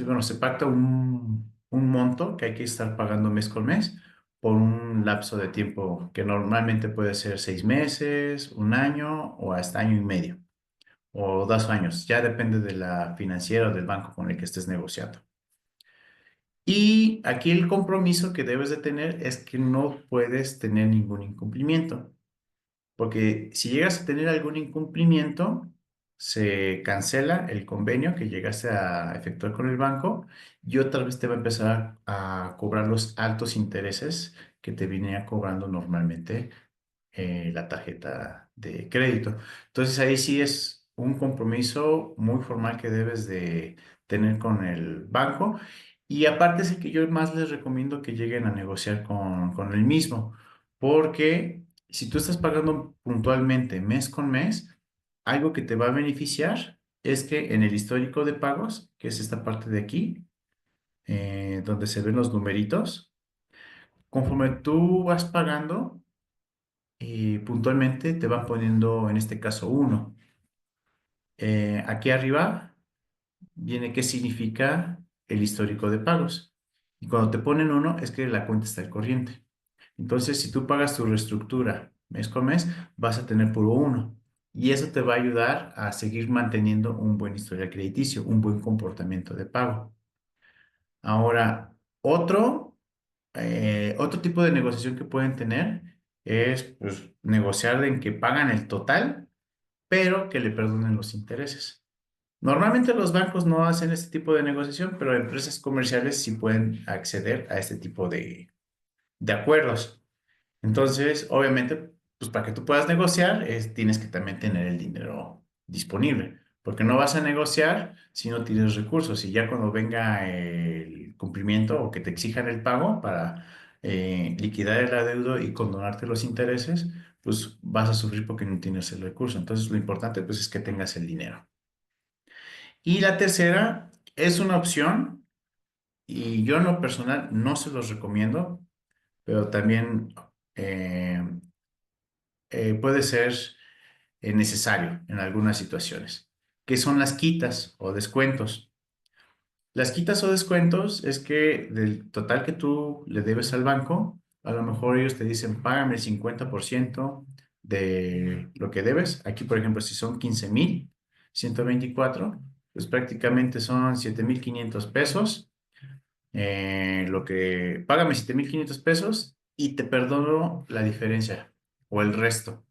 bueno, se pacta un monto que hay que estar pagando mes con mes por un lapso de tiempo que normalmente puede ser 6 meses, un año o hasta año y medio o 2 años, ya depende de la financiera o del banco con el que estés negociando. Y aquí el compromiso que debes de tener es que no puedes tener ningún incumplimiento. Porque si llegas a tener algún incumplimiento, se cancela el convenio que llegaste a efectuar con el banco y otra vez te va a empezar a cobrar los altos intereses que te venía cobrando normalmente la tarjeta de crédito. Entonces ahí sí es un compromiso muy formal que debes de tener con el banco y aparte es el que yo más les recomiendo que lleguen a negociar con el mismo, porque si tú estás pagando puntualmente mes con mes, algo que te va a beneficiar es que en el histórico de pagos, que es esta parte de aquí, donde se ven los numeritos, conforme tú vas pagando, y puntualmente te van poniendo, en este caso, uno. Aquí arriba viene qué significa el histórico de pagos. Y cuando te ponen uno, es que la cuenta está al corriente. Entonces, si tú pagas tu reestructura mes con mes, vas a tener puro uno. Y eso te va a ayudar a seguir manteniendo un buen historial crediticio, un buen comportamiento de pago. Ahora, otro tipo de negociación que pueden tener es pues, negociar en que pagan el total, pero que le perdonen los intereses. Normalmente los bancos no hacen este tipo de negociación, pero empresas comerciales sí pueden acceder a este tipo de acuerdos. Entonces, obviamente, pues para que tú puedas negociar, tienes que también tener el dinero disponible, porque no vas a negociar si no tienes recursos. Y ya cuando venga el cumplimiento o que te exijan el pago para liquidar el adeudo y condonarte los intereses, pues vas a sufrir porque no tienes el recurso. Entonces, lo importante, pues, es que tengas el dinero. Y la tercera es una opción y yo en lo personal no se los recomiendo, pero también eh, puede ser necesario en algunas situaciones, que son las quitas o descuentos. Las quitas o descuentos es que del total que tú le debes al banco, a lo mejor ellos te dicen, págame el 50% de lo que debes. Aquí, por ejemplo, si son 15,124, pues prácticamente son 7,500 pesos. Lo que, págame 7,500 pesos y te perdono la diferencia o el resto.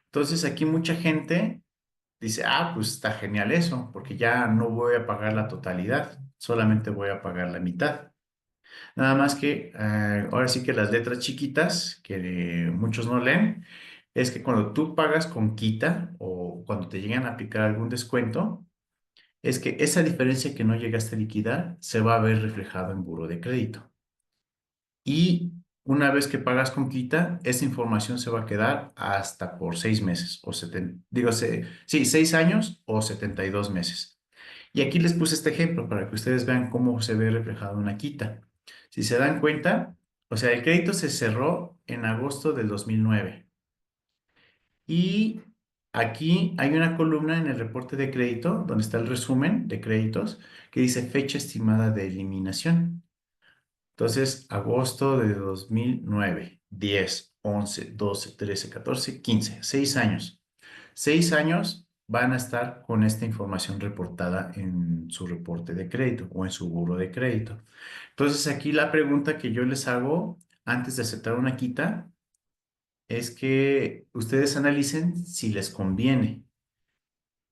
Entonces, aquí mucha gente dice, ah, pues está genial eso, porque ya no voy a pagar la totalidad, solamente voy a pagar la mitad. Nada más que ahora sí que las letras chiquitas, que muchos no leen, es que cuando tú pagas con quita o cuando te llegan a aplicar algún descuento, es que esa diferencia que no llegaste a liquidar se va a ver reflejado en buro de crédito. Y una vez que pagas con quita, esa información se va a quedar hasta por 6 meses o 70, digo, sí, 6 años o 72 meses. Y aquí les puse este ejemplo para que ustedes vean cómo se ve reflejado una quita. Si se dan cuenta, o sea, el crédito se cerró en agosto del 2009 y aquí hay una columna en el reporte de crédito donde está el resumen de créditos que dice fecha estimada de eliminación. Entonces, agosto de 2009, 10, 11, 12, 13, 14, 15, 6 años. 6 años van a estar con esta información reportada en su reporte de crédito o en su buro de crédito. Entonces, aquí la pregunta que yo les hago antes de aceptar una quita es que ustedes analicen si les conviene,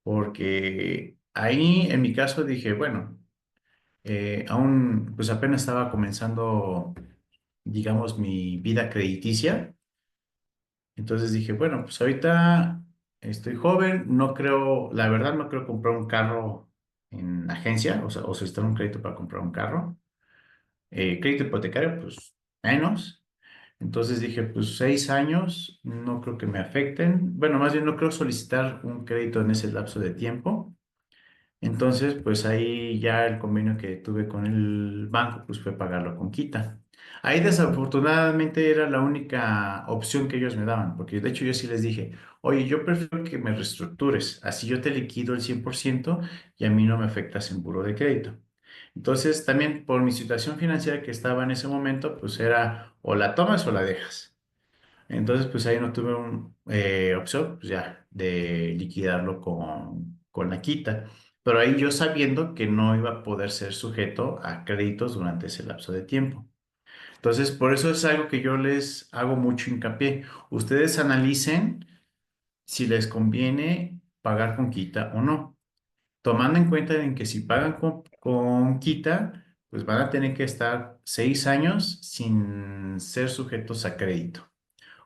porque ahí en mi caso dije, bueno, aún pues apenas estaba comenzando, digamos, mi vida crediticia. Entonces dije, bueno, pues ahorita estoy joven, no creo, la verdad no creo comprar un carro en agencia, o sea, o solicitar un crédito para comprar un carro. Crédito hipotecario, pues menos. Entonces dije, pues 6 años, no creo que me afecten. Bueno, más bien no creo solicitar un crédito en ese lapso de tiempo. Entonces, pues ahí ya el convenio que tuve con el banco, pues fue pagarlo con quita. Ahí desafortunadamente era la única opción que ellos me daban, porque de hecho yo sí les dije, oye, yo prefiero que me reestructures, así yo te liquido el 100% y a mí no me afectas en buro de crédito. Entonces, también por mi situación financiera que estaba en ese momento, pues era o la tomas o la dejas. Entonces, pues ahí no tuve opción, pues ya, de liquidarlo con la quita. Pero ahí yo sabiendo que no iba a poder ser sujeto a créditos durante ese lapso de tiempo. Entonces, por eso es algo que yo les hago mucho hincapié. Ustedes analicen si les conviene pagar con quita o no, tomando en cuenta en que si pagan con quita, pues van a tener que estar 6 años sin ser sujetos a crédito.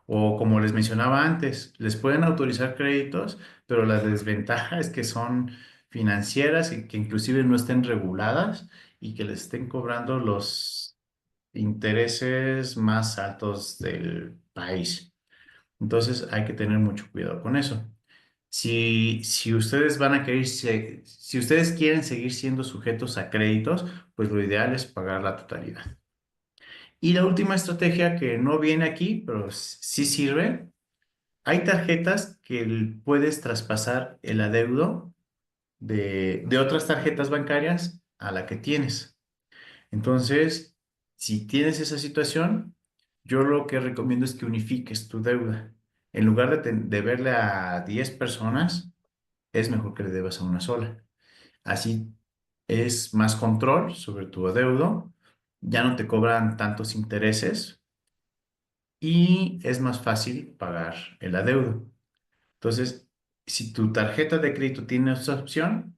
O como les mencionaba antes, les pueden autorizar créditos, pero la desventaja es que son financieras y que inclusive no estén reguladas y que les estén cobrando los intereses más altos del país. Entonces hay que tener mucho cuidado con eso. Si ustedes van a querer, si ustedes quieren seguir siendo sujetos a créditos, pues lo ideal es pagar la totalidad. Y la última estrategia que no viene aquí, pero sí sirve, hay tarjetas que puedes traspasar el adeudo de otras tarjetas bancarias a la que tienes. Entonces, si tienes esa situación, yo lo que recomiendo es que unifiques tu deuda. En lugar de verle a 10 personas, es mejor que le debas a una sola. Así es más control sobre tu adeudo, ya no te cobran tantos intereses y es más fácil pagar el adeudo. Entonces, si tu tarjeta de crédito tiene esa opción,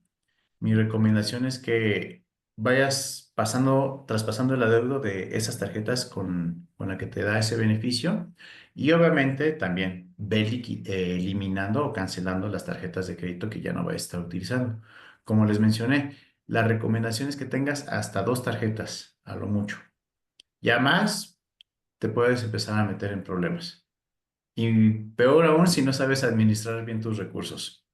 mi recomendación es que vayas traspasando el adeudo de esas tarjetas con la que te da ese beneficio y obviamente también ve eliminando o cancelando las tarjetas de crédito que ya no vayas a estar utilizando. Como les mencioné, la recomendación es que tengas hasta 2 tarjetas, a lo mucho. Ya más, te puedes empezar a meter en problemas. Y peor aún si no sabes administrar bien tus recursos.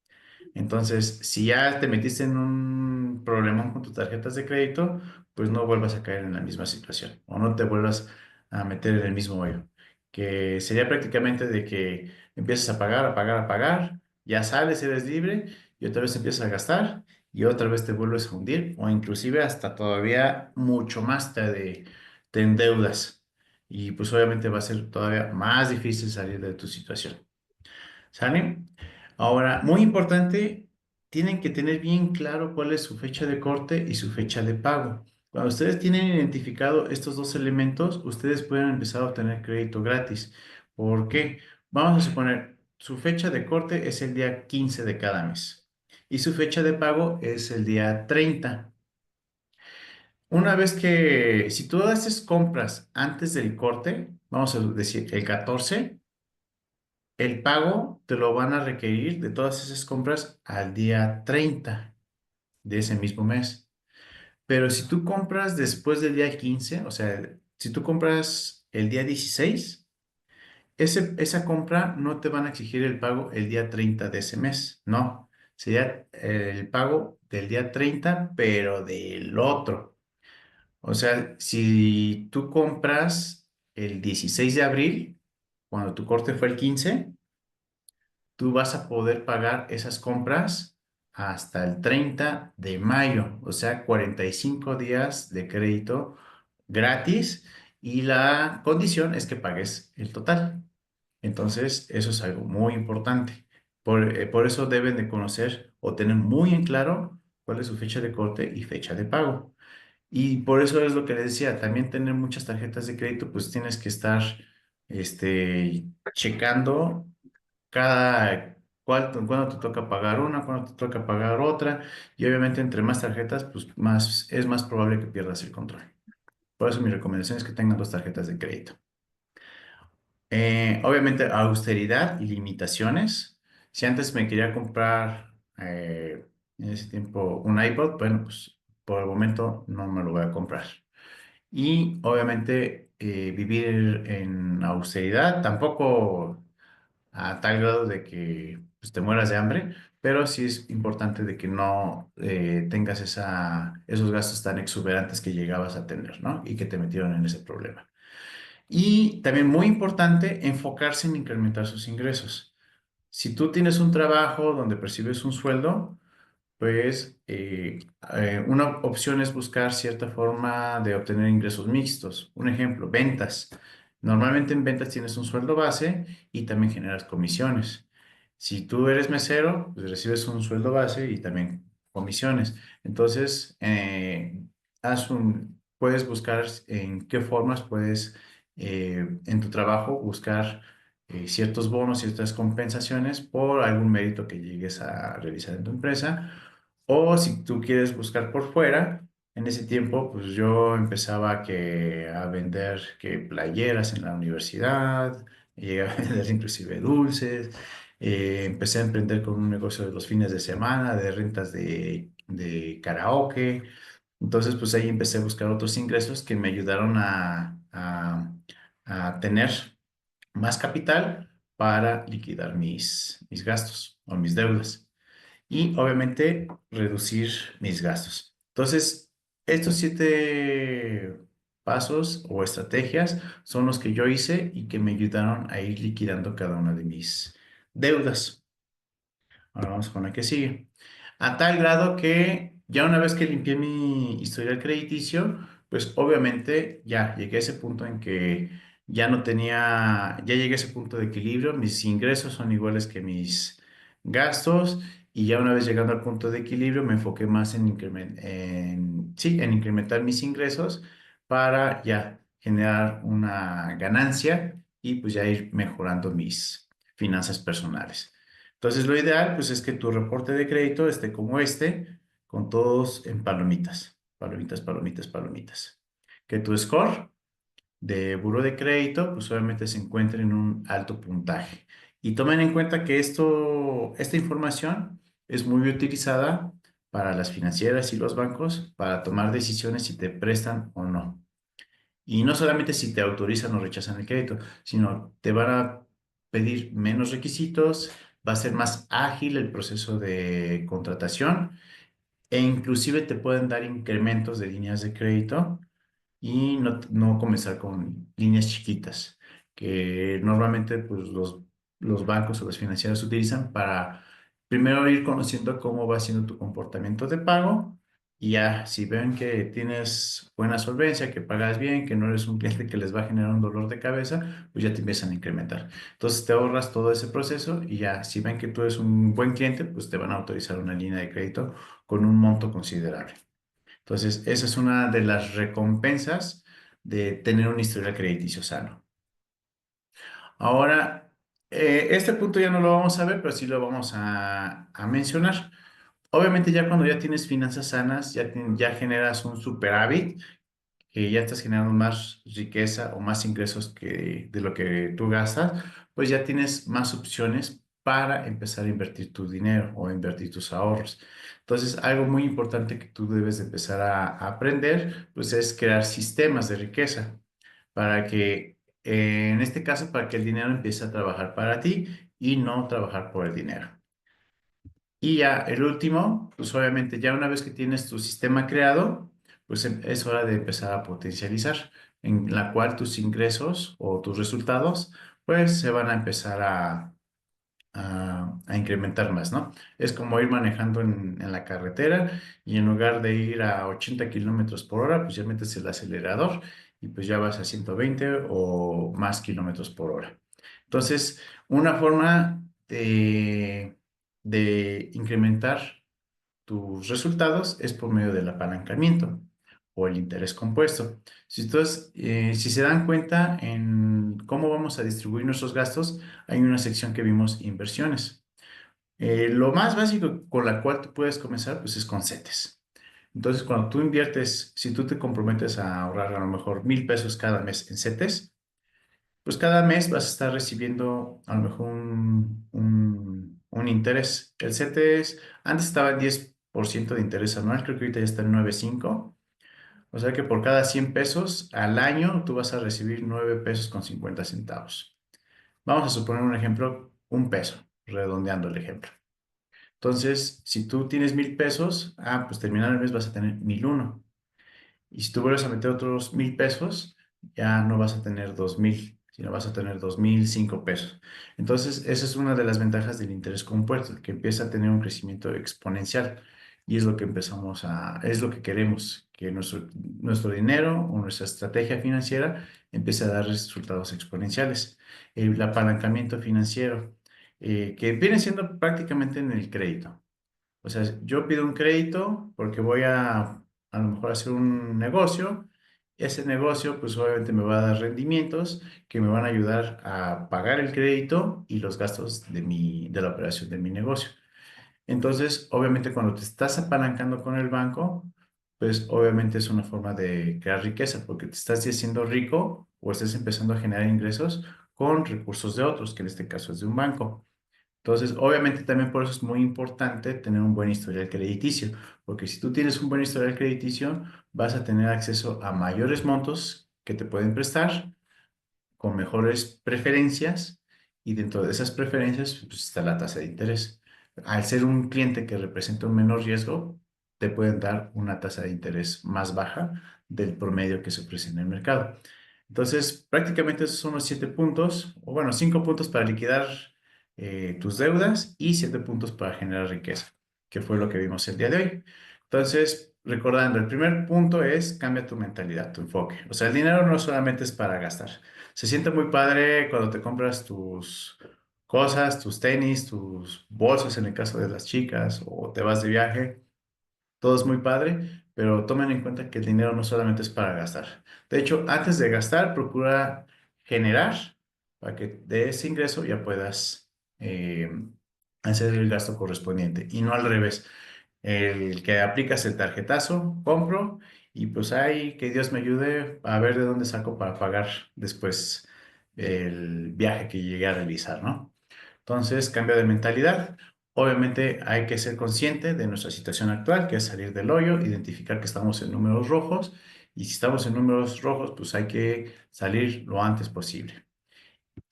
Entonces, si ya te metiste en un problemón con tus tarjetas de crédito, pues no vuelvas a caer en la misma situación o no te vuelvas a meter en el mismo hoyo, que sería prácticamente de que empiezas a pagar, a pagar, a pagar, ya sales, eres libre y otra vez empiezas a gastar y otra vez te vuelves a hundir o inclusive hasta todavía mucho más te endeudas y pues obviamente va a ser todavía más difícil salir de tu situación. ¿Sale? Ahora, muy importante, tienen que tener bien claro cuál es su fecha de corte y su fecha de pago. Cuando ustedes tienen identificado estos dos elementos, ustedes pueden empezar a obtener crédito gratis. ¿Por qué? Vamos a suponer, su fecha de corte es el día 15 de cada mes y su fecha de pago es el día 30. Una vez que, si tú haces compras antes del corte, vamos a decir el 14, el pago te lo van a requerir de todas esas compras al día 30 de ese mismo mes. Pero si tú compras después del día 15, o sea, si tú compras el día 16, esa compra no te van a exigir el pago el día 30 de ese mes. No, sería el pago del día 30, pero del otro. O sea, si tú compras el 16 de abril, cuando tu corte fue el 15, tú vas a poder pagar esas compras hasta el 30 de mayo, o sea, 45 días de crédito gratis y la condición es que pagues el total. Entonces, eso es algo muy importante. Por eso deben de conocer o tener muy en claro cuál es su fecha de corte y fecha de pago. Y por eso es lo que les decía, también tener muchas tarjetas de crédito, pues tienes que estar checando cuándo te toca pagar una, cuándo te toca pagar otra, y obviamente entre más tarjetas, pues es más probable que pierdas el control. Por eso mi recomendación es que tengan dos tarjetas de crédito. Obviamente austeridad y limitaciones. Si antes me quería comprar en ese tiempo un iPod, bueno, pues por el momento no me lo voy a comprar. Y obviamente vivir en austeridad, tampoco a tal grado de que pues, te mueras de hambre, pero sí es importante de que no tengas esos gastos tan exuberantes que llegabas a tener, ¿no? Y que te metieron en ese problema. Y también muy importante, enfocarse en incrementar sus ingresos. Si tú tienes un trabajo donde percibes un sueldo, pues una opción es buscar cierta forma de obtener ingresos mixtos. Un ejemplo, ventas. Normalmente en ventas tienes un sueldo base y también generas comisiones. Si tú eres mesero, pues recibes un sueldo base y también comisiones. Entonces, puedes buscar en qué formas puedes en tu trabajo buscar ciertos bonos, ciertas compensaciones por algún mérito que llegues a realizar en tu empresa. O si tú quieres buscar por fuera, en ese tiempo, pues yo empezaba a vender que playeras en la universidad, llegué a vender inclusive dulces, empecé a emprender con un negocio de los fines de semana, de rentas de karaoke. Entonces, pues ahí empecé a buscar otros ingresos que me ayudaron a tener más capital para liquidar mis gastos o mis deudas y obviamente reducir mis gastos. Entonces, estos 7 pasos o estrategias son los que yo hice y que me ayudaron a ir liquidando cada una de mis deudas. Ahora vamos con la que sigue. A tal grado que ya una vez que limpié mi historial crediticio, pues obviamente ya llegué a ese punto en que ya llegué a ese punto de equilibrio, mis ingresos son iguales que mis gastos y ya una vez llegando al punto de equilibrio me enfoqué más sí, en incrementar mis ingresos para ya generar una ganancia y pues ya ir mejorando mis finanzas personales. Entonces, lo ideal, pues, es que tu reporte de crédito esté como con todos en palomitas, palomitas, palomitas, palomitas. Que tu score de buro de crédito, pues, obviamente se encuentre en un alto puntaje. Y tomen en cuenta que esta información es muy utilizada para las financieras y los bancos para tomar decisiones si te prestan o no. Y no solamente si te autorizan o rechazan el crédito, sino te van a pedir menos requisitos, va a ser más ágil el proceso de contratación e inclusive te pueden dar incrementos de líneas de crédito y no comenzar con líneas chiquitas, que normalmente pues, los bancos o las financieras utilizan para primero ir conociendo cómo va siendo tu comportamiento de pago y ya si ven que tienes buena solvencia, que pagas bien, que no eres un cliente que les va a generar un dolor de cabeza, pues ya te empiezan a incrementar. Entonces te ahorras todo ese proceso y ya si ven que tú eres un buen cliente, pues te van a autorizar una línea de crédito con un monto considerable. Entonces, esa es una de las recompensas de tener un historial crediticio sano. Ahora, este punto ya no lo vamos a ver, pero sí lo vamos a mencionar. Obviamente, ya cuando ya tienes finanzas sanas, ya generas un superávit, que ya estás generando más riqueza o más ingresos que de lo que tú gastas, pues ya tienes más opciones para empezar a invertir tu dinero o invertir tus ahorros. Entonces, algo muy importante que tú debes de empezar a aprender, pues es crear sistemas de riqueza para que, en este caso, para que el dinero empiece a trabajar para ti y no trabajar por el dinero. Y ya el último, pues obviamente ya una vez que tienes tu sistema creado, pues es hora de empezar a potencializar, en la cual tus ingresos o tus resultados, pues se van a empezar a incrementar más, ¿no? Es como ir manejando en la carretera y en lugar de ir a 80 kilómetros por hora, pues ya metes el acelerador y pues ya vas a 120 o más kilómetros por hora. Entonces, una forma de incrementar tus resultados es por medio del apalancamiento o el interés compuesto. Si se dan cuenta en cómo vamos a distribuir nuestros gastos, hay una sección que vimos inversiones. Lo más básico con la cual tú puedes comenzar, pues es con CETES. Entonces, cuando tú inviertes, si tú te comprometes a ahorrar a lo mejor 1,000 pesos cada mes en CETES, pues cada mes vas a estar recibiendo a lo mejor un interés. El CETES antes estaba en 10% de interés anual, creo que ahorita ya está en 9,5. O sea que por cada 100 pesos al año tú vas a recibir 9 pesos con 50 centavos. Vamos a suponer un ejemplo, un peso, redondeando el ejemplo. Entonces, si tú tienes 1,000 pesos, pues terminando el mes vas a tener 1,001. Y si tú vuelves a meter otros 1,000 pesos, ya no vas a tener 2,000, sino vas a tener 2,005 pesos. Entonces, esa es una de las ventajas del interés compuesto, que empieza a tener un crecimiento exponencial. Y es lo que es lo que queremos, que nuestro dinero o nuestra estrategia financiera empiece a dar resultados exponenciales. El apalancamiento financiero, que viene siendo prácticamente en el crédito. O sea, yo pido un crédito porque voy a lo mejor hacer un negocio. Ese negocio, pues obviamente me va a dar rendimientos que me van a ayudar a pagar el crédito y los gastos de la operación de mi negocio. Entonces, obviamente, cuando te estás apalancando con el banco, pues obviamente es una forma de crear riqueza porque te estás haciendo rico o estás empezando a generar ingresos con recursos de otros, que en este caso es de un banco. Entonces, obviamente también por eso es muy importante tener un buen historial crediticio, porque si tú tienes un buen historial crediticio, vas a tener acceso a mayores montos que te pueden prestar con mejores preferencias y dentro de esas preferencias pues, está la tasa de interés. Al ser un cliente que representa un menor riesgo, te pueden dar una tasa de interés más baja del promedio que se ofrece en el mercado. Entonces, prácticamente esos son los 7 puntos, o bueno, 5 puntos para liquidar tus deudas y 7 puntos para generar riqueza, que fue lo que vimos el día de hoy. Entonces, recordando, el primer punto es cambia tu mentalidad, tu enfoque. O sea, el dinero no solamente es para gastar. Se siente muy padre cuando te compras tus cosas, tus tenis, tus bolsos en el caso de las chicas o te vas de viaje. Todo es muy padre, pero tomen en cuenta que el dinero no solamente es para gastar. De hecho, antes de gastar, procura generar para que de ese ingreso ya puedas hacer el gasto correspondiente y no al revés. El que aplicas el tarjetazo, compro y pues ahí que Dios me ayude a ver de dónde saco para pagar después el viaje que llegué a realizar, ¿no? Entonces, cambio de mentalidad. Obviamente hay que ser consciente de nuestra situación actual, que es salir del hoyo, identificar que estamos en números rojos y si estamos en números rojos, pues hay que salir lo antes posible.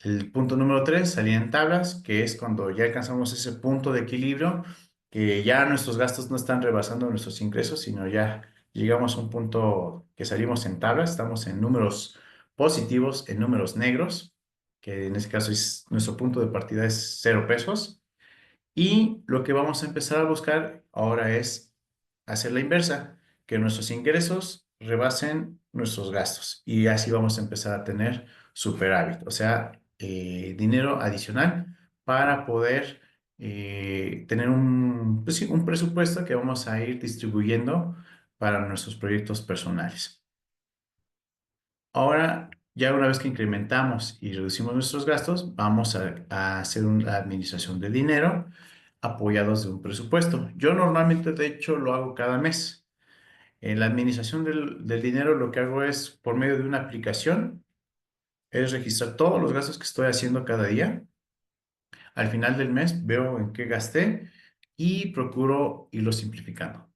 El punto número 3, salir en tablas, que es cuando ya alcanzamos ese punto de equilibrio, que ya nuestros gastos no están rebasando nuestros ingresos, sino ya llegamos a un punto que salimos en tablas, estamos en números positivos, en números negros, que en este caso es nuestro punto de partida es 0 pesos. Y lo que vamos a empezar a buscar ahora es hacer la inversa, que nuestros ingresos rebasen nuestros gastos. Y así vamos a empezar a tener superávit, o sea, dinero adicional para poder tener pues sí, un presupuesto que vamos a ir distribuyendo para nuestros proyectos personales. Ahora, ya una vez que incrementamos y reducimos nuestros gastos, vamos a hacer una administración de dinero apoyados de un presupuesto. Yo normalmente, de hecho, lo hago cada mes. En la administración del dinero lo que hago es, por medio de una aplicación, es registrar todos los gastos que estoy haciendo cada día. Al final del mes veo en qué gasté y procuro irlo simplificando.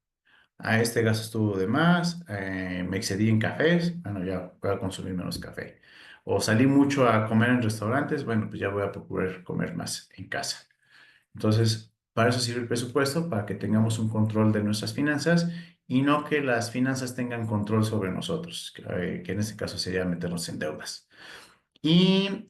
A este gasto estuvo de más, me excedí en cafés, bueno, ya voy a consumir menos café. O salí mucho a comer en restaurantes, bueno, pues ya voy a procurar comer más en casa. Entonces, para eso sirve el presupuesto, para que tengamos un control de nuestras finanzas y no que las finanzas tengan control sobre nosotros, que en este caso sería meternos en deudas. Y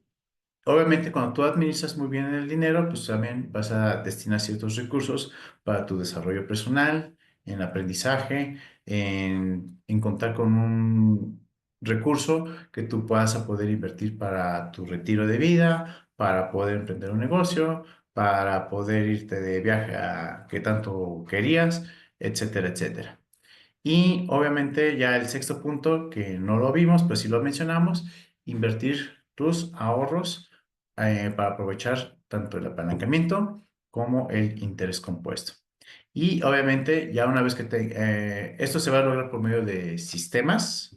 obviamente, cuando tú administras muy bien el dinero, pues también vas a destinar ciertos recursos para tu desarrollo personal, en aprendizaje, en contar con un recurso que tú puedas a poder invertir para tu retiro de vida, para poder emprender un negocio, para poder irte de viaje a que tanto querías, etcétera, etcétera. Y obviamente ya el sexto punto, que no lo vimos, pero sí lo mencionamos, invertir tus ahorros para aprovechar tanto el apalancamiento como el interés compuesto. Y obviamente ya una vez que esto se va a lograr por medio de sistemas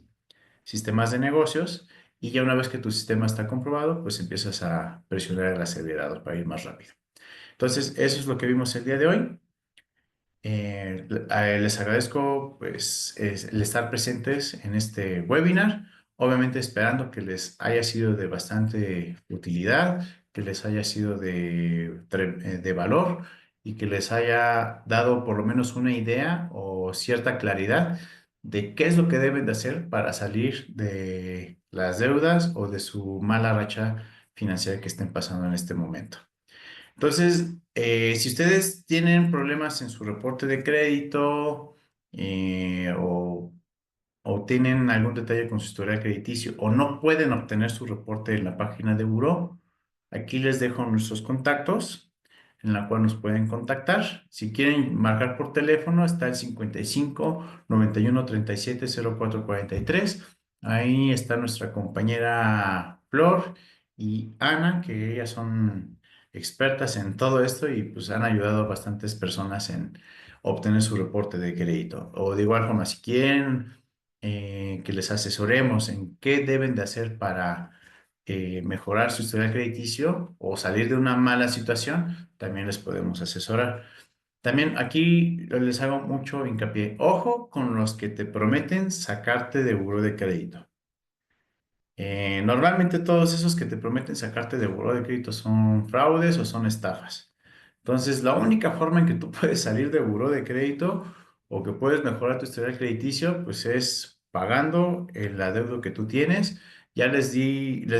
de negocios, y ya una vez que tu sistema está comprobado, pues empiezas a presionar el acelerador para ir más rápido. Entonces, eso es lo que vimos el día de hoy. Les agradezco pues el estar presentes en este webinar, obviamente esperando que les haya sido de bastante utilidad, que les haya sido de valor y que les haya dado por lo menos una idea o cierta claridad de qué es lo que deben de hacer para salir de las deudas o de su mala racha financiera que estén pasando en este momento. Entonces, si ustedes tienen problemas en su reporte de crédito eh, o, o tienen algún detalle con su historial crediticio o no pueden obtener su reporte en la página de Buró, aquí les dejo nuestros contactos en la cual nos pueden contactar. Si quieren marcar por teléfono, está el 55 91 37 04 43. Ahí está nuestra compañera Flor y Ana, que ellas son expertas en todo esto y pues han ayudado a bastantes personas en obtener su reporte de crédito. O de igual forma, si quieren que les asesoremos en qué deben de hacer para mejorar su historial crediticio o salir de una mala situación, también les podemos asesorar. También aquí les hago mucho hincapié. Ojo con los que te prometen sacarte de buró de crédito. Normalmente todos esos que te prometen sacarte de buró de crédito son fraudes o son estafas. Entonces, la única forma en que tú puedes salir de buró de crédito o que puedes mejorar tu historial crediticio, pues es pagando el adeudo que tú tienes. Ya les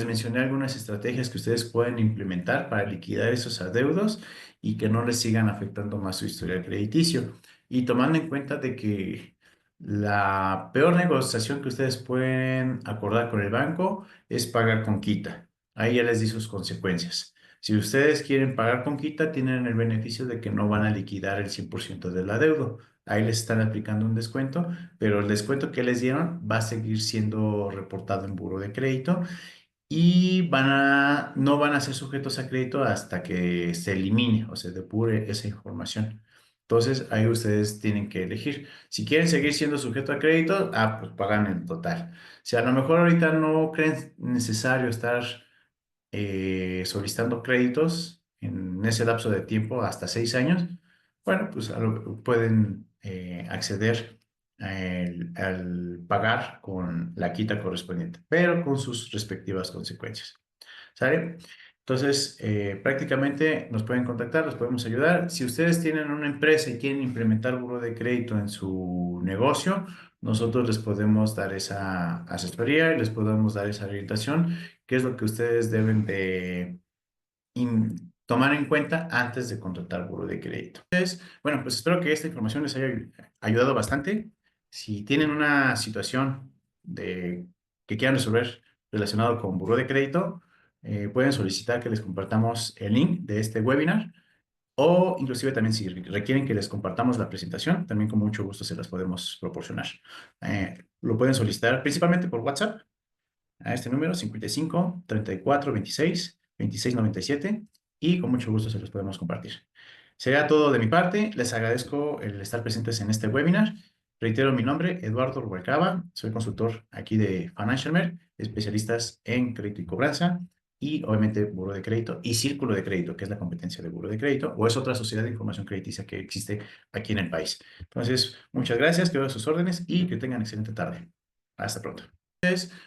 mencioné algunas estrategias que ustedes pueden implementar para liquidar esos adeudos y que no les sigan afectando más su historial crediticio. Y tomando en cuenta de que la peor negociación que ustedes pueden acordar con el banco es pagar con quita. Ahí ya les di sus consecuencias. Si ustedes quieren pagar con quita, tienen el beneficio de que no van a liquidar el 100% del adeudo. Ahí les están aplicando un descuento, pero el descuento que les dieron va a seguir siendo reportado en buro de crédito y no van a ser sujetos a crédito hasta que se elimine o se depure esa información. Entonces, ahí ustedes tienen que elegir. Si quieren seguir siendo sujeto a crédito, pues pagan el total. Si a lo mejor ahorita no creen necesario estar solicitando créditos en ese lapso de tiempo hasta 6 años, bueno, pues pueden acceder al pagar con la quita correspondiente, pero con sus respectivas consecuencias. ¿Sale? Entonces, prácticamente nos pueden contactar, los podemos ayudar. Si ustedes tienen una empresa y quieren implementar buró de crédito en su negocio, nosotros les podemos dar esa asesoría y les podemos dar esa orientación, qué es lo que ustedes deben de tomar en cuenta antes de contratar buró de crédito. Entonces, bueno, pues espero que esta información les haya ayudado bastante. Si tienen una situación que quieran resolver relacionado con buró de crédito, pueden solicitar que les compartamos el link de este webinar o inclusive también si requieren que les compartamos la presentación, también con mucho gusto se las podemos proporcionar. Lo pueden solicitar principalmente por WhatsApp a este número 55 34 26 26 97 y con mucho gusto se los podemos compartir. Sería todo de mi parte. Les agradezco el estar presentes en este webinar. Reitero mi nombre, Eduardo Rubalcaba. Soy consultor aquí de FinancialMer, especialistas en crédito y cobranza y obviamente buro de crédito y círculo de crédito, que es la competencia de buro de crédito o es otra sociedad de información crediticia que existe aquí en el país. Entonces, muchas gracias, quedo a sus órdenes y que tengan excelente tarde. Hasta pronto.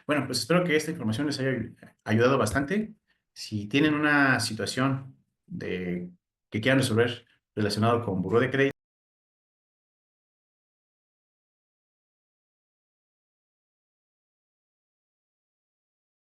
Bueno, pues espero que esta información les haya ayudado bastante. Si tienen una situación que quieran resolver relacionado con buró de crédito,